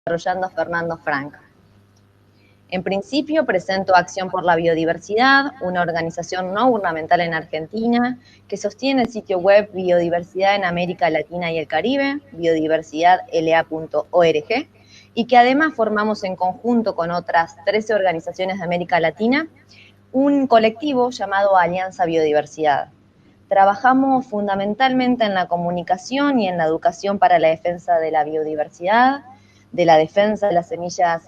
desarrollando Fernando Frank. En principio presento Acción por la Biodiversidad, una organización no gubernamental en Argentina que sostiene el sitio web Biodiversidad en América Latina y el Caribe, biodiversidadla.org, y que además formamos en conjunto con otras 13 organizaciones de América Latina un colectivo llamado Alianza Biodiversidad. Trabajamos fundamentalmente en la comunicación y en la educación para la defensa de la biodiversidad, de la defensa de las semillas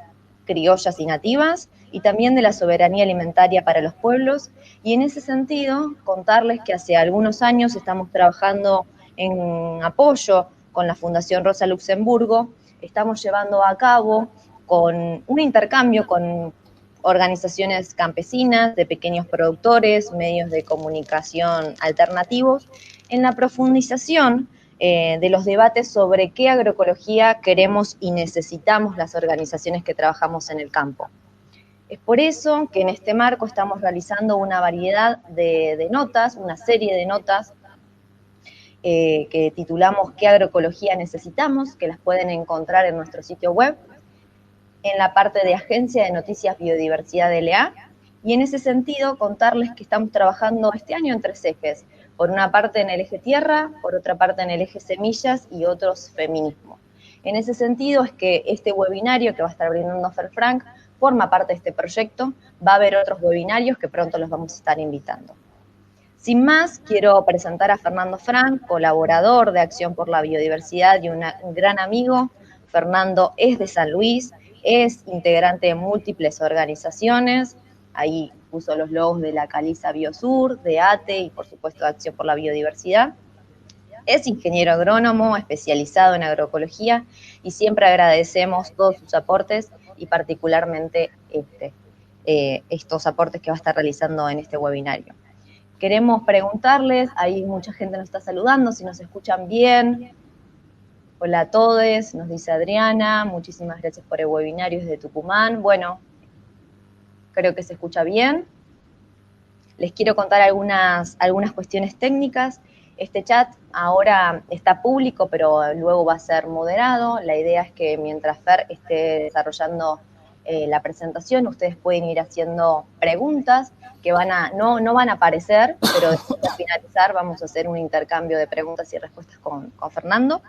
criollas y nativas, y también de la soberanía alimentaria para los pueblos. Y en ese sentido, contarles que hace algunos años estamos trabajando en apoyo con la Fundación Rosa Luxemburgo. Estamos llevando a cabo con un intercambio con organizaciones campesinas, de pequeños productores, medios de comunicación alternativos, en la profundización de los debates sobre qué agroecología queremos y necesitamos las organizaciones que trabajamos en el campo. Es por eso que en este marco estamos realizando una variedad de notas, una serie de notas que titulamos ¿Qué agroecología necesitamos?, que las pueden encontrar en nuestro sitio web, en la parte de Agencia de Noticias Biodiversidad LA, y en ese sentido contarles que estamos trabajando este año en 3 ejes. Por una parte en el eje tierra, por otra parte en el eje semillas y otros feminismo. En ese sentido es que este webinario que va a estar brindando Fer Frank forma parte de este proyecto. Va a haber otros webinarios que pronto los vamos a estar invitando. Sin más, quiero presentar a Fernando Frank, colaborador de Acción por la Biodiversidad y un gran amigo. Fernando es de San Luis, es integrante de múltiples organizaciones. Ahí puso los logos de la Caliza Biosur, de ATE y por supuesto de Acción por la Biodiversidad. Es ingeniero agrónomo especializado en agroecología y siempre agradecemos todos sus aportes y particularmente estos aportes que va a estar realizando en este webinario. Queremos preguntarles, ahí mucha gente nos está saludando, si nos escuchan bien. Hola a todos, nos dice Adriana, muchísimas gracias por el webinario desde Tucumán. Bueno, creo que se escucha bien. Les quiero contar algunas cuestiones técnicas. Este chat ahora está público, pero luego va a ser moderado. La idea es que mientras Fer esté desarrollando la presentación, ustedes pueden ir haciendo preguntas que no van a aparecer, pero después de finalizar vamos a hacer un intercambio de preguntas y respuestas con Fernando.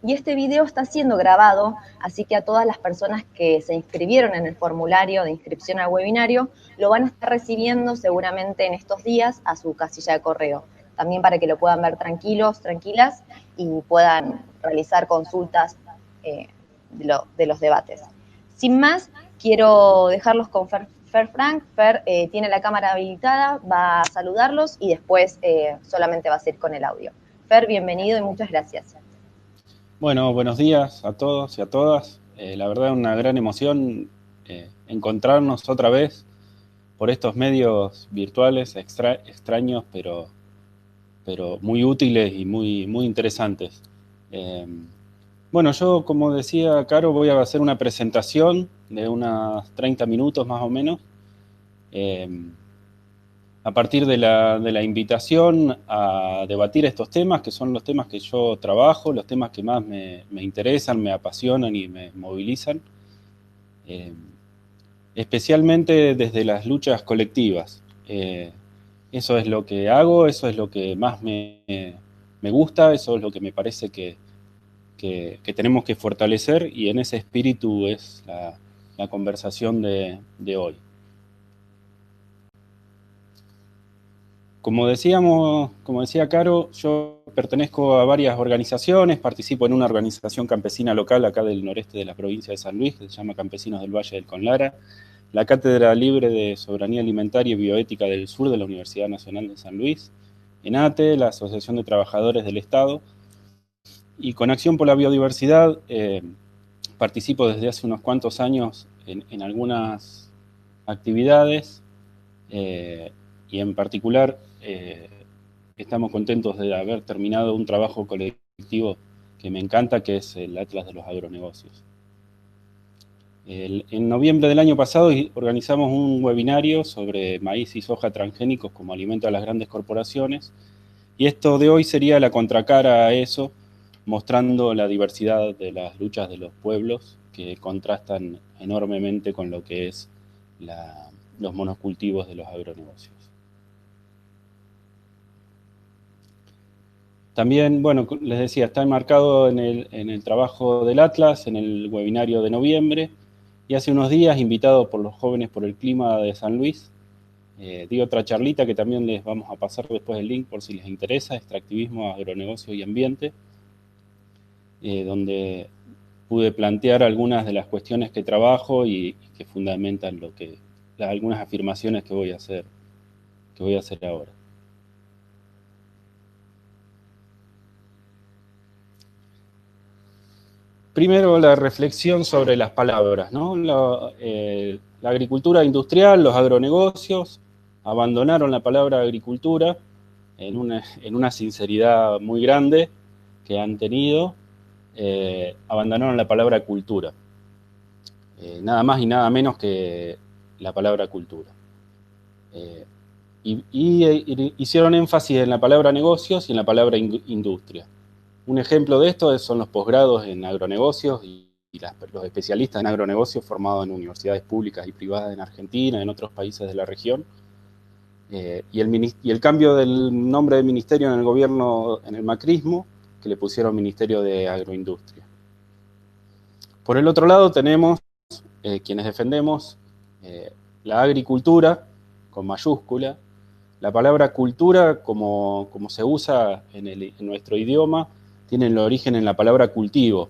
Y este video está siendo grabado, así que a todas las personas que se inscribieron en el formulario de inscripción al webinario, lo van a estar recibiendo seguramente en estos días a su casilla de correo. También para que lo puedan ver tranquilos, tranquilas, y puedan realizar consultas de los debates. Sin más, quiero dejarlos con Fer Frank. Fer tiene la cámara habilitada, va a saludarlos y después solamente va a seguir con el audio. Fer, bienvenido y muchas gracias. Bueno, buenos días a todos y a todas. La verdad es una gran emoción encontrarnos otra vez por estos medios virtuales extraños, pero muy útiles y muy interesantes. Bueno, yo, como decía Caro, voy a hacer una presentación de unos 30 minutos más o menos. A partir de la invitación a debatir estos temas, que son los temas que yo trabajo, los temas que más me interesan, me apasionan y me movilizan, especialmente desde las luchas colectivas. Eso es lo que hago, eso es lo que más me gusta, eso es lo que me parece que tenemos que fortalecer, y en ese espíritu es la conversación de hoy. Como decía Caro, yo pertenezco a varias organizaciones, participo en una organización campesina local acá del noreste de la provincia de San Luis, que se llama Campesinos del Valle del Conlara, la Cátedra Libre de Soberanía Alimentaria y Bioética del Sur de la Universidad Nacional de San Luis, ENATE, la Asociación de Trabajadores del Estado, y con Acción por la Biodiversidad participo desde hace unos cuantos años en algunas actividades, y en particular estamos contentos de haber terminado un trabajo colectivo que me encanta, que es el Atlas de los Agronegocios. En noviembre del año pasado organizamos un webinario sobre maíz y soja transgénicos como alimento a las grandes corporaciones, y esto de hoy sería la contracara a eso, mostrando la diversidad de las luchas de los pueblos que contrastan enormemente con lo que es los monocultivos de los agronegocios. También, bueno, les decía, está enmarcado en el trabajo del Atlas, en el webinario de noviembre, y hace unos días, invitado por los Jóvenes por el Clima de San Luis, di otra charlita que también les vamos a pasar después el link por si les interesa, Extractivismo, Agronegocio y Ambiente, donde pude plantear algunas de las cuestiones que trabajo y que fundamentan algunas afirmaciones que voy a hacer ahora. Primero, la reflexión sobre las palabras, ¿no? La agricultura industrial, los agronegocios, abandonaron la palabra agricultura en una sinceridad muy grande que han tenido, abandonaron la palabra cultura. Nada más y nada menos que la palabra cultura. Y hicieron énfasis en la palabra negocios y en la palabra industria. Un ejemplo de esto son los posgrados en agronegocios y los especialistas en agronegocios formados en universidades públicas y privadas en Argentina, en otros países de la región. Y el cambio del nombre de ministerio en el gobierno, en el macrismo, que le pusieron Ministerio de Agroindustria. Por el otro lado tenemos quienes defendemos la agricultura, con mayúscula. La palabra cultura, como se usa en nuestro idioma, tiene el origen en la palabra cultivo.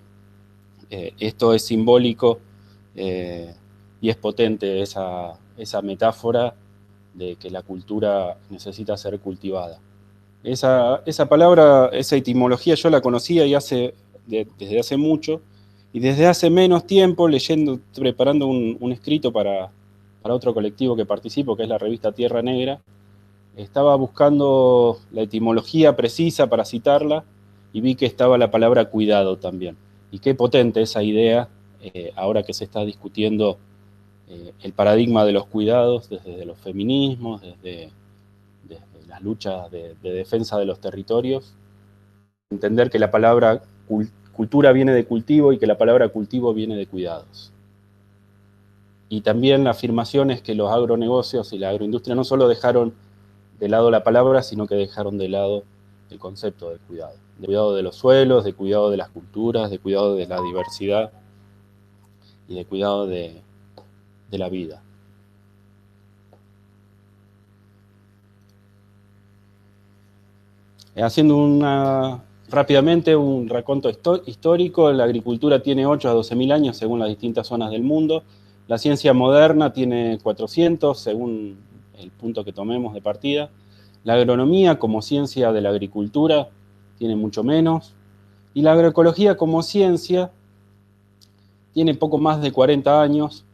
Esto es simbólico y es potente esa metáfora de que la cultura necesita ser cultivada. Esa palabra, esa etimología yo la conocía desde hace mucho, y desde hace menos tiempo, preparando un escrito para otro colectivo que participo, que es la revista Tierra Negra, estaba buscando la etimología precisa para citarla, y vi que estaba la palabra cuidado también. Y qué potente esa idea, ahora que se está discutiendo el paradigma de los cuidados, desde los feminismos, desde las luchas de defensa de los territorios. Entender que la palabra cultura viene de cultivo y que la palabra cultivo viene de cuidados. Y también la afirmación es que los agronegocios y la agroindustria no solo dejaron de lado la palabra, sino que dejaron de lado el concepto de cuidado de los suelos, de cuidado de las culturas, de cuidado de la diversidad y de cuidado de la vida. Haciendo rápidamente un raconto histórico, la agricultura tiene 8 a 12.000 años según las distintas zonas del mundo. La ciencia moderna tiene 400 según el punto que tomemos de partida. La agronomía como ciencia de la agricultura tiene mucho menos. Y la agroecología como ciencia tiene poco más de 40 años.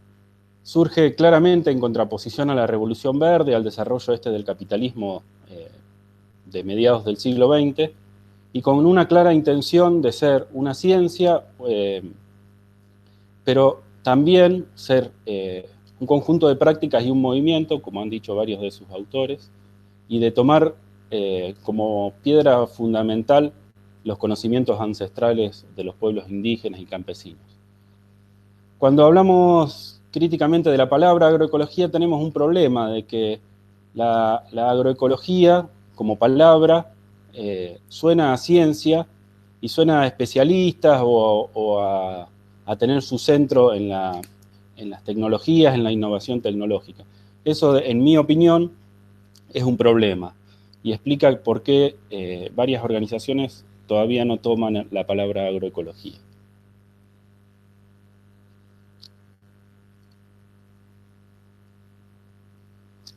Surge claramente en contraposición a la Revolución Verde, al desarrollo del capitalismo de mediados del siglo XX, y con una clara intención de ser una ciencia, pero también ser un conjunto de prácticas y un movimiento, como han dicho varios de sus autores, y de tomar como piedra fundamental los conocimientos ancestrales de los pueblos indígenas y campesinos. Cuando hablamos críticamente de la palabra agroecología, tenemos un problema de que la agroecología como palabra suena a ciencia y suena a especialistas o a tener su centro en las tecnologías, en la innovación tecnológica. Eso, en mi opinión, es un problema y explica por qué varias organizaciones todavía no toman la palabra agroecología.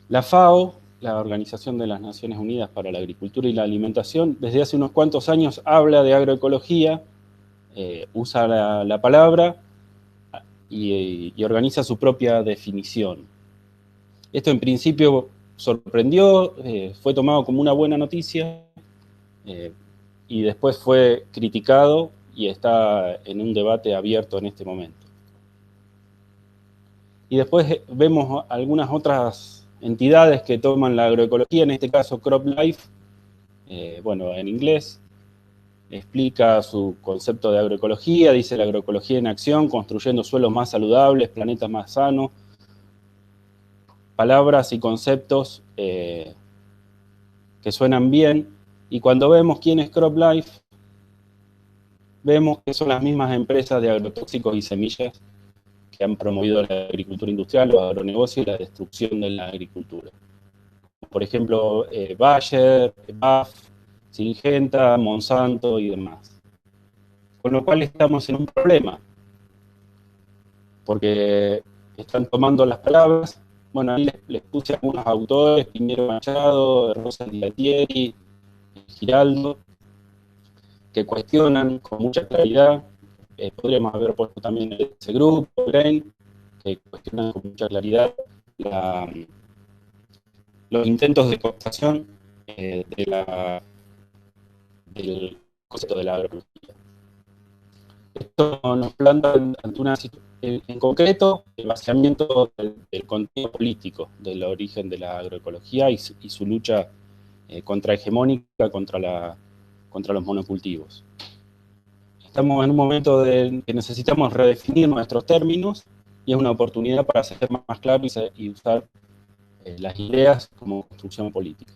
La FAO, la Organización de las Naciones Unidas para la Agricultura y la Alimentación, desde hace unos cuantos años habla de agroecología, usa la palabra y organiza su propia definición. Esto en principio sorprendió, fue tomado como una buena noticia y después fue criticado y está en un debate abierto en este momento. Y después vemos algunas otras entidades que toman la agroecología, en este caso CropLife, en inglés, explica su concepto de agroecología, dice la agroecología en acción, construyendo suelos más saludables, planetas más sanos, palabras y conceptos que suenan bien, y cuando vemos quién es CropLife, vemos que son las mismas empresas de agrotóxicos y semillas que han promovido la agricultura industrial, los agronegocios y la destrucción de la agricultura. Por ejemplo, Bayer, BASF, Syngenta, Monsanto y demás. Con lo cual estamos en un problema, porque están tomando las palabras. Bueno, ahí les puse algunos autores: Piñero Machado, Rosa Diatieri, Giraldo, que cuestionan con mucha claridad. Podríamos haber puesto también ese grupo, Brain, que cuestionan con mucha claridad los intentos de cooptación del concepto de la agroecología. Esto nos planta ante una situación, en concreto, el vaciamiento del contenido político del origen de la agroecología y su lucha contrahegemónica contra los monocultivos. Estamos en un momento que necesitamos redefinir nuestros términos, y es una oportunidad para ser más claro y usar las ideas como construcción política.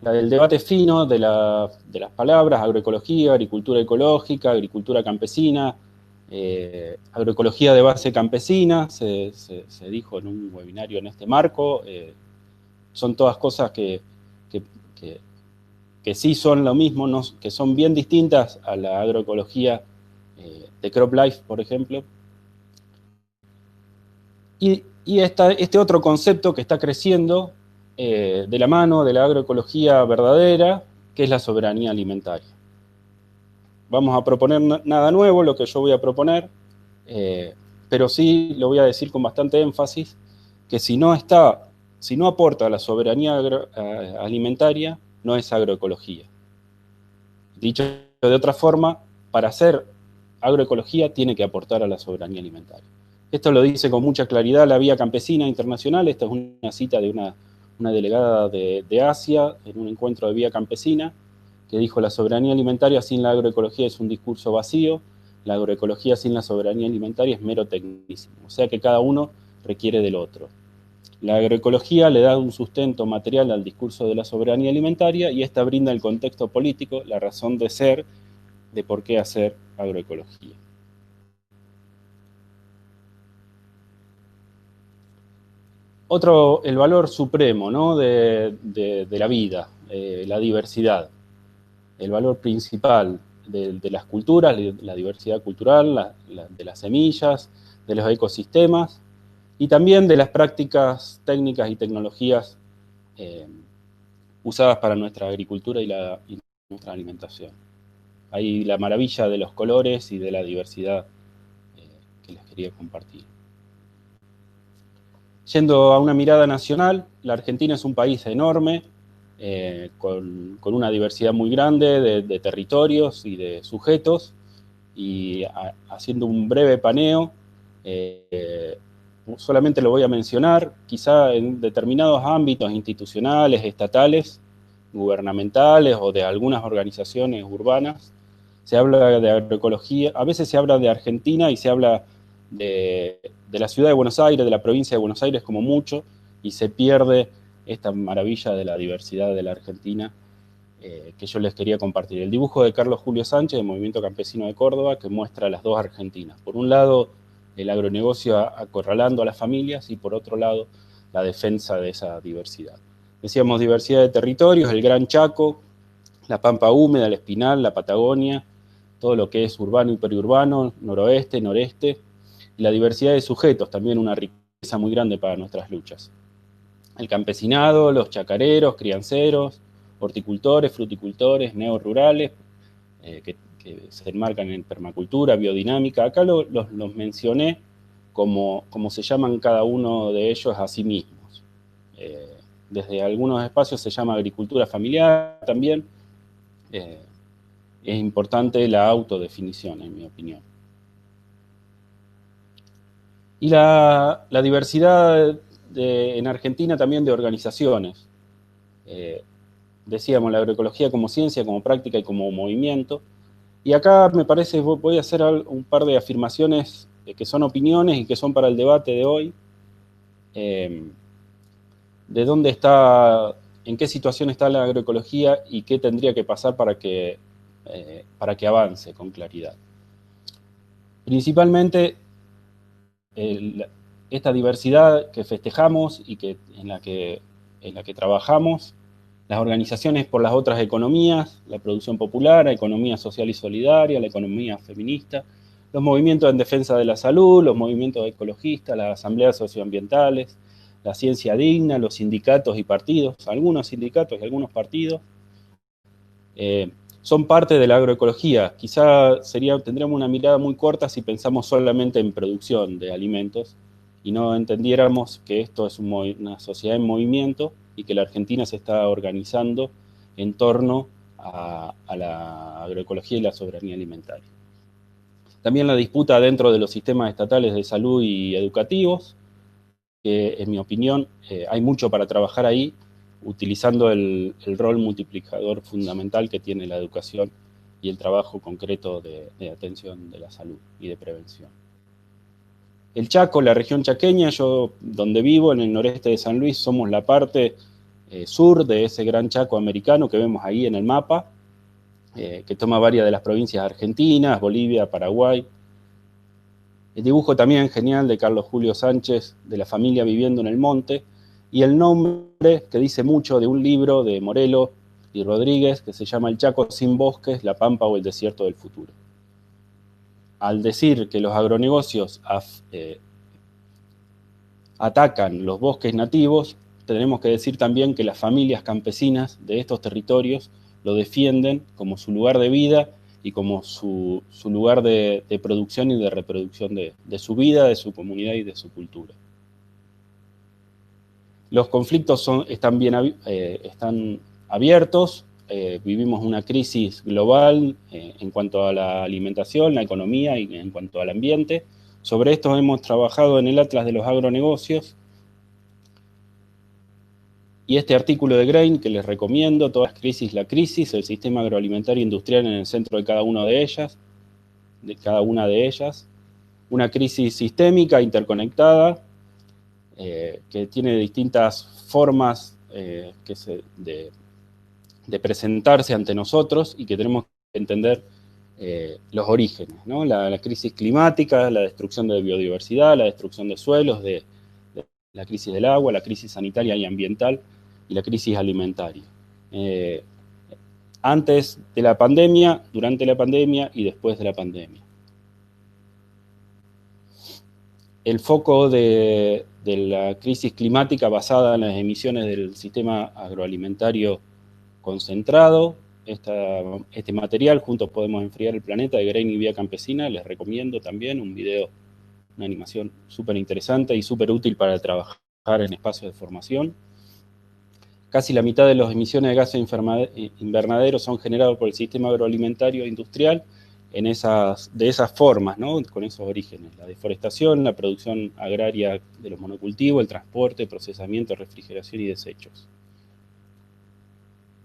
El debate fino de las palabras: agroecología, agricultura ecológica, agricultura campesina, agroecología de base campesina, se dijo en un webinario en este marco. Son todas cosas que sí son lo mismo, que son bien distintas a la agroecología de CropLife, por ejemplo. Y este otro concepto que está creciendo de la mano de la agroecología verdadera, que es la soberanía alimentaria. Vamos a proponer nada nuevo, lo que yo voy a proponer, pero sí lo voy a decir con bastante énfasis, que si no aporta a la soberanía alimentaria, no es agroecología. Dicho de otra forma, para hacer agroecología tiene que aportar a la soberanía alimentaria. Esto lo dice con mucha claridad la Vía Campesina Internacional. Esta es una cita de una delegada de Asia en un encuentro de Vía Campesina, que dijo: la soberanía alimentaria sin la agroecología es un discurso vacío, la agroecología sin la soberanía alimentaria es mero tecnicismo. O sea que cada uno requiere del otro. La agroecología le da un sustento material al discurso de la soberanía alimentaria, y esta brinda el contexto político, la razón de ser, de por qué hacer agroecología. El valor supremo, ¿no?, de la vida, la diversidad. El valor principal de las culturas, la diversidad cultural, de las semillas, de los ecosistemas, y también de las prácticas técnicas y tecnologías usadas para nuestra agricultura y nuestra alimentación. Ahí la maravilla de los colores y de la diversidad que les quería compartir. Yendo a una mirada nacional, la Argentina es un país enorme, con una diversidad muy grande de territorios y de sujetos, y haciendo un breve paneo, solamente lo voy a mencionar. Quizá en determinados ámbitos institucionales, estatales, gubernamentales o de algunas organizaciones urbanas, se habla de agroecología. A veces se habla de Argentina y se habla de la ciudad de Buenos Aires, de la provincia de Buenos Aires como mucho, y se pierde esta maravilla de la diversidad de la Argentina que yo les quería compartir. El dibujo de Carlos Julio Sánchez, del Movimiento Campesino de Córdoba, que muestra las dos Argentinas. Por un lado, el agronegocio acorralando a las familias, y por otro lado, la defensa de esa diversidad. Decíamos diversidad de territorios: el Gran Chaco, la Pampa Húmeda, el Espinal, la Patagonia, todo lo que es urbano y periurbano, noroeste, noreste, y la diversidad de sujetos, también una riqueza muy grande para nuestras luchas. El campesinado, los chacareros, crianceros, horticultores, fruticultores, neorurales, que se enmarcan en permacultura, biodinámica. Acá los mencioné como se llaman cada uno de ellos a sí mismos. Desde algunos espacios se llama agricultura familiar también. Es importante la autodefinición, en mi opinión. Y la diversidad en Argentina también de organizaciones. decíamos, la agroecología como ciencia, como práctica y como movimiento. Y acá me parece, voy a hacer un par de afirmaciones que son opiniones y que son para el debate de hoy. De dónde está, en qué situación está la agroecología y qué tendría que pasar para que avance con claridad. Principalmente, esta diversidad que festejamos y en la que trabajamos, las organizaciones por las otras economías, la producción popular, la economía social y solidaria, la economía feminista, los movimientos en defensa de la salud, los movimientos ecologistas, las asambleas socioambientales, la ciencia digna, los sindicatos y partidos, algunos sindicatos y algunos partidos, son parte de la agroecología. Quizá tendríamos una mirada muy corta si pensamos solamente en producción de alimentos y no entendiéramos que esto es una sociedad en movimiento y que la Argentina se está organizando en torno a la agroecología y la soberanía alimentaria. También la disputa dentro de los sistemas estatales de salud y educativos, que en mi opinión hay mucho para trabajar ahí, utilizando el rol multiplicador fundamental que tiene la educación y el trabajo concreto de atención de la salud y de prevención. El Chaco, la región chaqueña, yo donde vivo, en el noreste de San Luis, somos la parte sur de ese gran Chaco americano que vemos ahí en el mapa, que toma varias de las provincias argentinas, Bolivia, Paraguay. El dibujo también genial de Carlos Julio Sánchez, de la familia viviendo en el monte, y el nombre que dice mucho de un libro de Morelo y Rodríguez que se llama El Chaco sin bosques, la pampa o el desierto del futuro. Al decir que los agronegocios atacan los bosques nativos, tenemos que decir también que las familias campesinas de estos territorios lo defienden como su lugar de vida y como su lugar de producción y de reproducción de su vida, de su comunidad y de su cultura. Los conflictos están abiertos, vivimos una crisis global en cuanto a la alimentación, la economía y en cuanto al ambiente. Sobre esto hemos trabajado en el Atlas de los Agronegocios, y este artículo de Grain, que les recomiendo, Todas crisis, la crisis, el sistema agroalimentario industrial en el centro de cada una de ellas, una crisis sistémica, interconectada, que tiene distintas formas de presentarse ante nosotros y que tenemos que entender los orígenes, ¿no? La crisis climática, la destrucción de biodiversidad, la destrucción de suelos, la crisis del agua, la crisis sanitaria y ambiental y la crisis alimentaria. Antes de la pandemia, durante la pandemia y después de la pandemia. El foco de la crisis climática basada en las emisiones del sistema agroalimentario concentrado. Este material, Juntos Podemos Enfriar el Planeta, de Grain y Vía Campesina, les recomiendo también un video, una animación súper interesante y súper útil para trabajar en espacios de formación. Casi la mitad de las emisiones de gases invernadero son generados por el sistema agroalimentario industrial de esas formas, ¿no? Con esos orígenes: la deforestación, la producción agraria de los monocultivos, el transporte, procesamiento, refrigeración y desechos.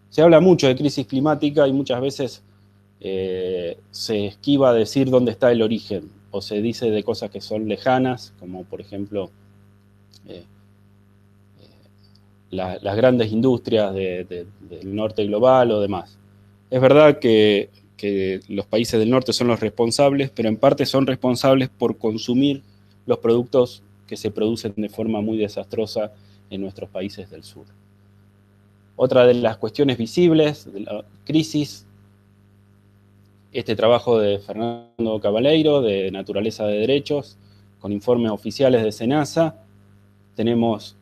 Se habla mucho de crisis climática y muchas veces se esquiva decir dónde está el origen, o se dice de cosas que son lejanas, como por ejemplo las grandes industrias del norte global o demás. Es verdad que los países del norte son los responsables, pero en parte son responsables por consumir los productos que se producen de forma muy desastrosa en nuestros países del sur. Otra de las cuestiones visibles de la crisis, este trabajo de Fernando Cabaleiro, de Naturaleza de Derechos, con informes oficiales de SENASA. Tenemos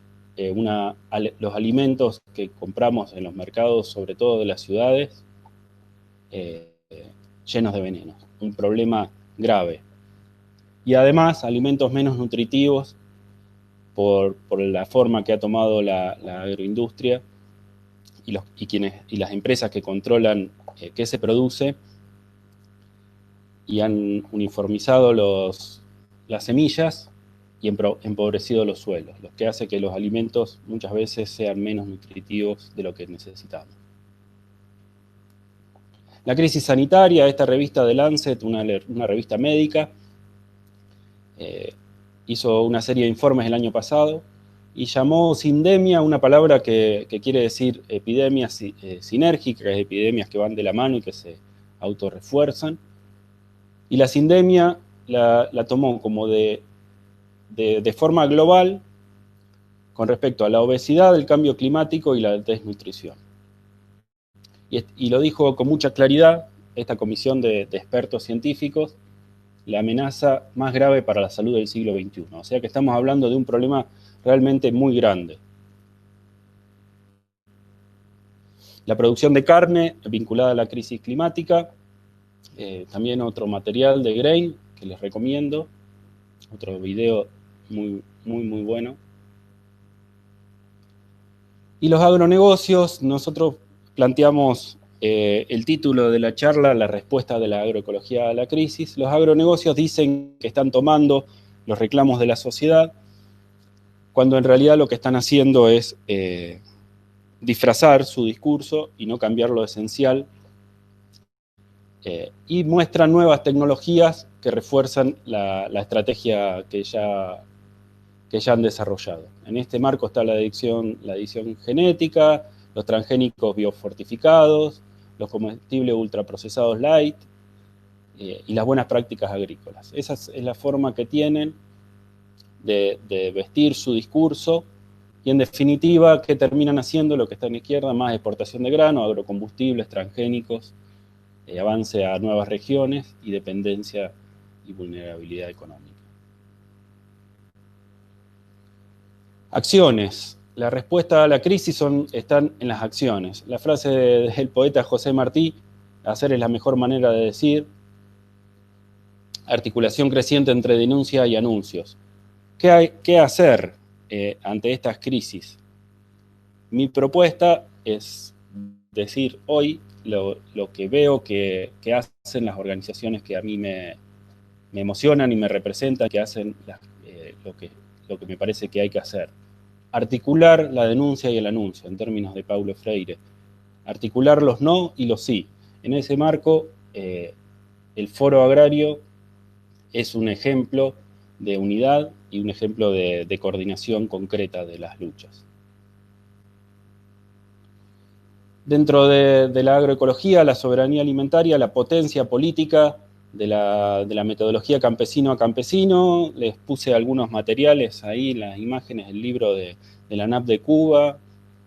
los alimentos que compramos en los mercados, sobre todo de las ciudades, llenos de venenos, un problema grave. Y además, alimentos menos nutritivos por la forma que ha tomado la agroindustria y las empresas que controlan qué se produce, y han uniformizado las semillas y empobrecido los suelos, lo que hace que los alimentos muchas veces sean menos nutritivos de lo que necesitamos. La crisis sanitaria, esta revista de Lancet, una revista médica, hizo una serie de informes el año pasado y llamó sindemia una palabra que quiere decir epidemias sinérgicas, epidemias que van de la mano y que se autorrefuerzan. Y la sindemia la tomó como de forma global con respecto a la obesidad, el cambio climático y la desnutrición. Y lo dijo con mucha claridad esta comisión de expertos científicos, la amenaza más grave para la salud del siglo XXI. O sea que estamos hablando de un problema realmente muy grande. La producción de carne vinculada a la crisis climática, también otro material de Grain que les recomiendo, otro video muy bueno. Y los agronegocios, nosotros planteamos el título de la charla, la respuesta de la agroecología a la crisis. Los agronegocios dicen que están tomando los reclamos de la sociedad, cuando en realidad lo que están haciendo es disfrazar su discurso y no cambiar lo esencial, y muestran nuevas tecnologías que refuerzan la estrategia que ya han desarrollado. En este marco está la edición genética, los transgénicos biofortificados, los comestibles ultraprocesados light y las buenas prácticas agrícolas. Esa es la forma que tienen de vestir su discurso y, en definitiva, ¿qué terminan haciendo? Lo que está en la izquierda, más exportación de grano, agrocombustibles, transgénicos, avance a nuevas regiones y dependencia y vulnerabilidad económica. Acciones. La respuesta a la crisis están en las acciones. La frase del poeta José Martí, hacer es la mejor manera de decir. Articulación creciente entre denuncia y anuncios. ¿Qué hacer ante estas crisis? Mi propuesta es decir hoy lo que veo que hacen las organizaciones que a mí me emocionan y me representan, que hacen lo que me parece que hay que hacer. Articular la denuncia y el anuncio, en términos de Paulo Freire. Articular los no y los sí. En ese marco, el Foro Agrario es un ejemplo de unidad y un ejemplo de coordinación concreta de las luchas. Dentro de la agroecología, la soberanía alimentaria, la potencia política de la metodología campesino a campesino, les puse algunos materiales ahí, las imágenes del libro de la ANAP de Cuba,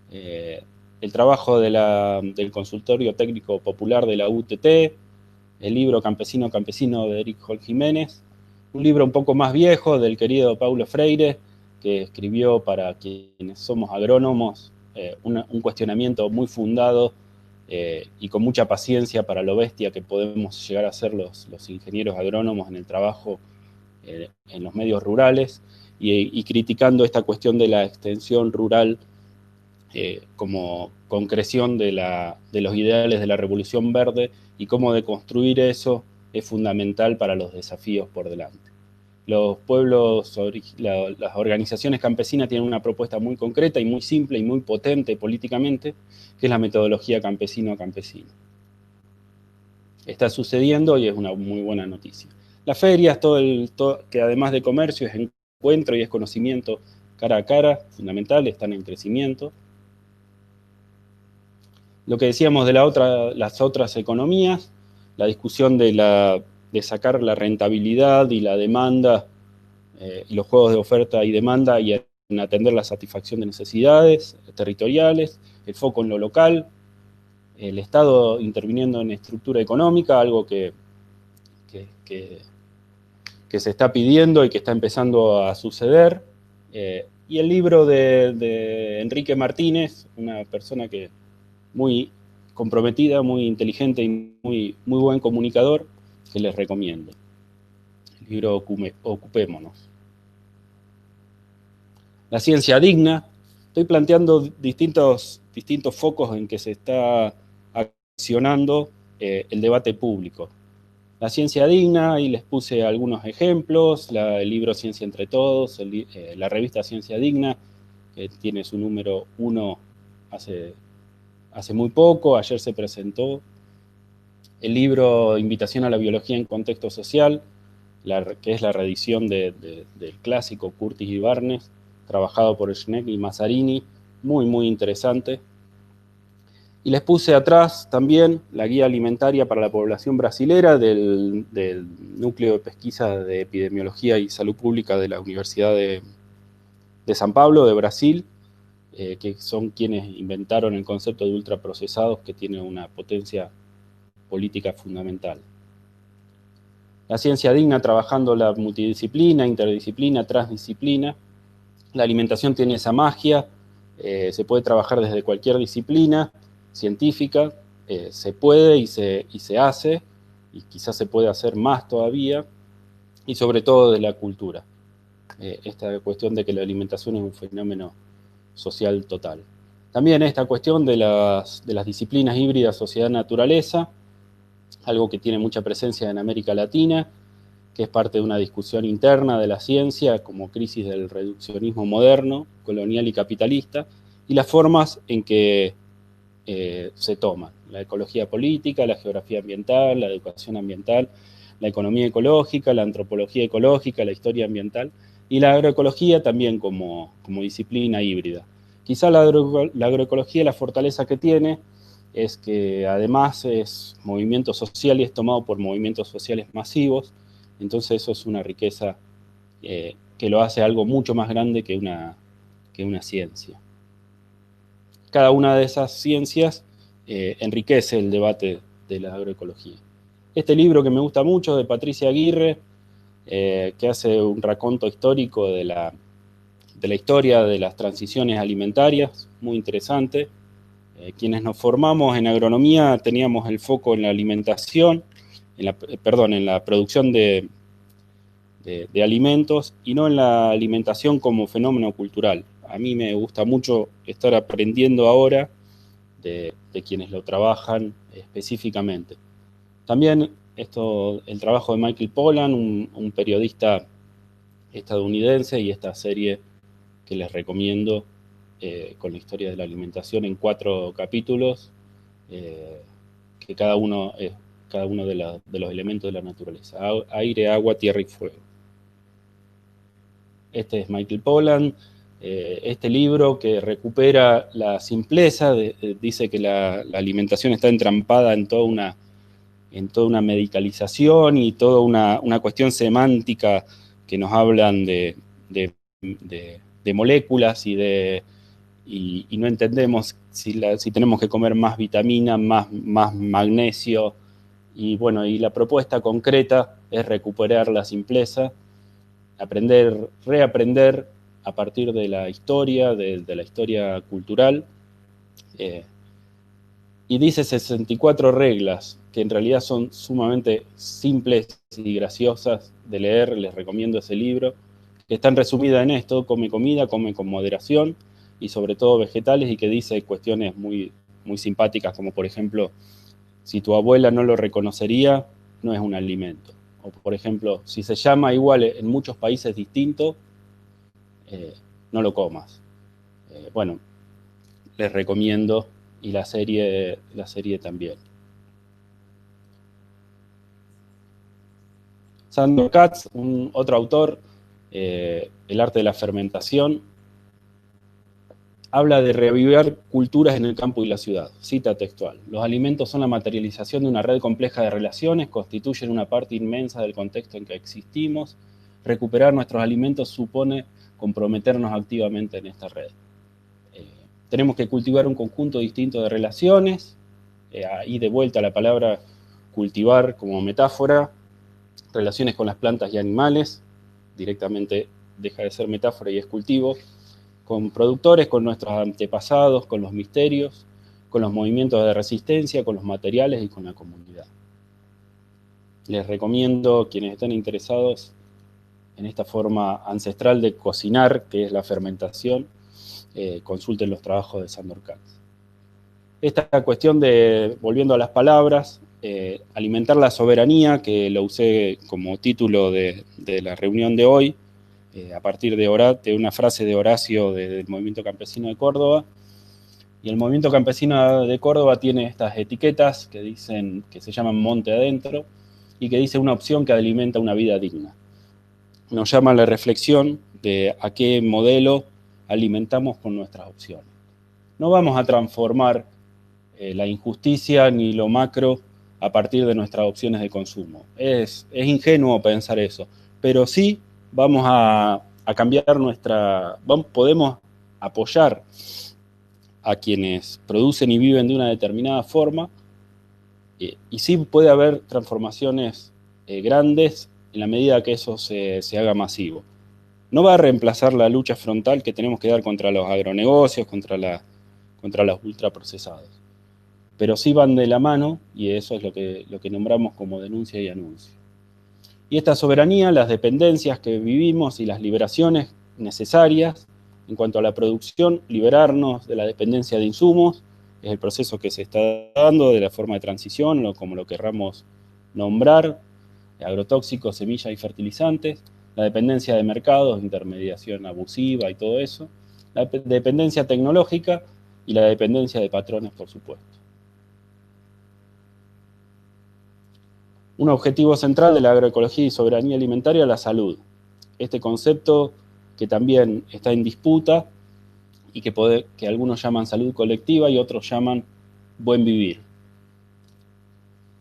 el trabajo del Consultorio Técnico Popular de la UTT, el libro Campesino Campesino de Eric Hol Jiménez, un libro un poco más viejo del querido Paulo Freire, que escribió para quienes somos agrónomos, un cuestionamiento muy fundado y con mucha paciencia para lo bestia que podemos llegar a ser los ingenieros agrónomos en el trabajo en los medios rurales, y criticando esta cuestión de la extensión rural como concreción de los ideales de la Revolución Verde, y cómo deconstruir eso es fundamental para los desafíos por delante. Los pueblos, las organizaciones campesinas tienen una propuesta muy concreta y muy simple y muy potente políticamente, que es la metodología campesino a campesino. Está sucediendo y es una muy buena noticia. Las ferias, que además de comercio es encuentro y es conocimiento cara a cara, fundamental, están en crecimiento. Lo que decíamos de las otras economías, la discusión de sacar la rentabilidad y la demanda y los juegos de oferta y demanda, y en atender la satisfacción de necesidades territoriales, el foco en lo local, el Estado interviniendo en estructura económica, algo que se está pidiendo y que está empezando a suceder, y el libro de Enrique Martínez, una persona que muy comprometida, muy inteligente y muy buen comunicador, que les recomiendo. El libro Ocupémonos. La ciencia digna. Estoy planteando distintos focos en que se está accionando el debate público. La ciencia digna, y les puse algunos ejemplos, el libro Ciencia entre Todos, la revista Ciencia Digna, que tiene su número 1 hace muy poco, ayer se presentó. El libro Invitación a la biología en contexto social, que es la reedición del clásico Curtis y Barnes, trabajado por Schneck y Mazzarini, muy, muy interesante. Y les puse atrás también la guía alimentaria para la población brasilera del Núcleo de Pesquisa de Epidemiología y Salud Pública de la Universidad de San Pablo, de Brasil, que son quienes inventaron el concepto de ultraprocesados, que tiene una potencia política fundamental. La ciencia digna trabajando la multidisciplina, interdisciplina, transdisciplina. La alimentación tiene esa magia, se puede trabajar desde cualquier disciplina científica, se puede y se hace, y quizás se puede hacer más todavía, y sobre todo de la cultura. Esta cuestión de que la alimentación es un fenómeno social total. También esta cuestión de las disciplinas híbridas sociedad-naturaleza, algo que tiene mucha presencia en América Latina, que es parte de una discusión interna de la ciencia como crisis del reduccionismo moderno, colonial y capitalista, y las formas en que se toman. La ecología política, la geografía ambiental, la educación ambiental, la economía ecológica, la antropología ecológica, la historia ambiental, y la agroecología también como disciplina híbrida. Quizá la agroecología, la fortaleza que tiene es que además es movimiento social y es tomado por movimientos sociales masivos, entonces eso es una riqueza que lo hace algo mucho más grande que una ciencia. Cada una de esas ciencias enriquece el debate de la agroecología. Este libro que me gusta mucho, de Patricia Aguirre, que hace un raconto histórico de la historia de las transiciones alimentarias, muy interesante. Quienes nos formamos en agronomía teníamos el foco en la alimentación, en la producción de alimentos y no en la alimentación como fenómeno cultural. A mí me gusta mucho estar aprendiendo ahora de quienes lo trabajan específicamente. También el trabajo de Michael Pollan, un periodista estadounidense, y esta serie que les recomiendo con la historia de la alimentación en 4 capítulos, que cada uno es de los elementos de la naturaleza: aire, agua, tierra y fuego. Este es Michael Pollan. Este libro que recupera la simpleza, dice que la alimentación está entrampada en toda una medicalización y toda una cuestión semántica que nos hablan de moléculas y no entendemos si tenemos que comer más vitamina, más magnesio, y bueno, y la propuesta concreta es recuperar la simpleza, reaprender a partir de la historia, de la historia cultural, y dice 64 reglas, que en realidad son sumamente simples y graciosas de leer. Les recomiendo ese libro, que están resumidas en esto: come comida, come con moderación, y sobre todo vegetales, y que dice cuestiones muy, muy simpáticas, como por ejemplo, si tu abuela no lo reconocería, no es un alimento. O por ejemplo, si se llama igual en muchos países distintos, no lo comas. Bueno, les recomiendo, y la serie también. Sandor Katz, otro autor, El arte de la fermentación, habla de revivir culturas en el campo y la ciudad. Cita textual: los alimentos son la materialización de una red compleja de relaciones, constituyen una parte inmensa del contexto en que existimos. Recuperar nuestros alimentos supone comprometernos activamente en esta red. Tenemos que cultivar un conjunto distinto de relaciones, ahí de vuelta la palabra cultivar como metáfora, relaciones con las plantas y animales, directamente deja de ser metáfora y es cultivo, con productores, con nuestros antepasados, con los misterios, con los movimientos de resistencia, con los materiales y con la comunidad. Les recomiendo, quienes estén interesados en esta forma ancestral de cocinar, que es la fermentación, consulten los trabajos de Sandor Katz. Esta cuestión de, volviendo a las palabras, alimentar la soberanía, que lo usé como título de la reunión de hoy, a partir de una frase de Horacio del Movimiento Campesino de Córdoba, Y el movimiento campesino de Córdoba tiene estas etiquetas que dicen, que se llaman Monte Adentro, y que dice una opción que alimenta una vida digna. Nos llama a la reflexión de a qué modelo alimentamos con nuestras opciones. No vamos a transformar la injusticia ni lo macro a partir de nuestras opciones de consumo. Es ingenuo pensar eso, pero sí vamos a cambiar podemos apoyar a quienes producen y viven de una determinada forma, y sí puede haber transformaciones grandes en la medida que eso se haga masivo. No va a reemplazar la lucha frontal que tenemos que dar contra los agronegocios, contra los ultraprocesados, pero sí van de la mano, y eso es lo que nombramos como denuncia y anuncio. Y esta soberanía, las dependencias que vivimos y las liberaciones necesarias en cuanto a la producción, liberarnos de la dependencia de insumos, es el proceso que se está dando de la forma de transición, o como lo querramos nombrar, agrotóxicos, semillas y fertilizantes, la dependencia de mercados, intermediación abusiva y todo eso, la dependencia tecnológica y la dependencia de patrones, por supuesto. Un objetivo central de la agroecología y soberanía alimentaria es la salud. Este concepto que también está en disputa y que algunos llaman salud colectiva y otros llaman buen vivir.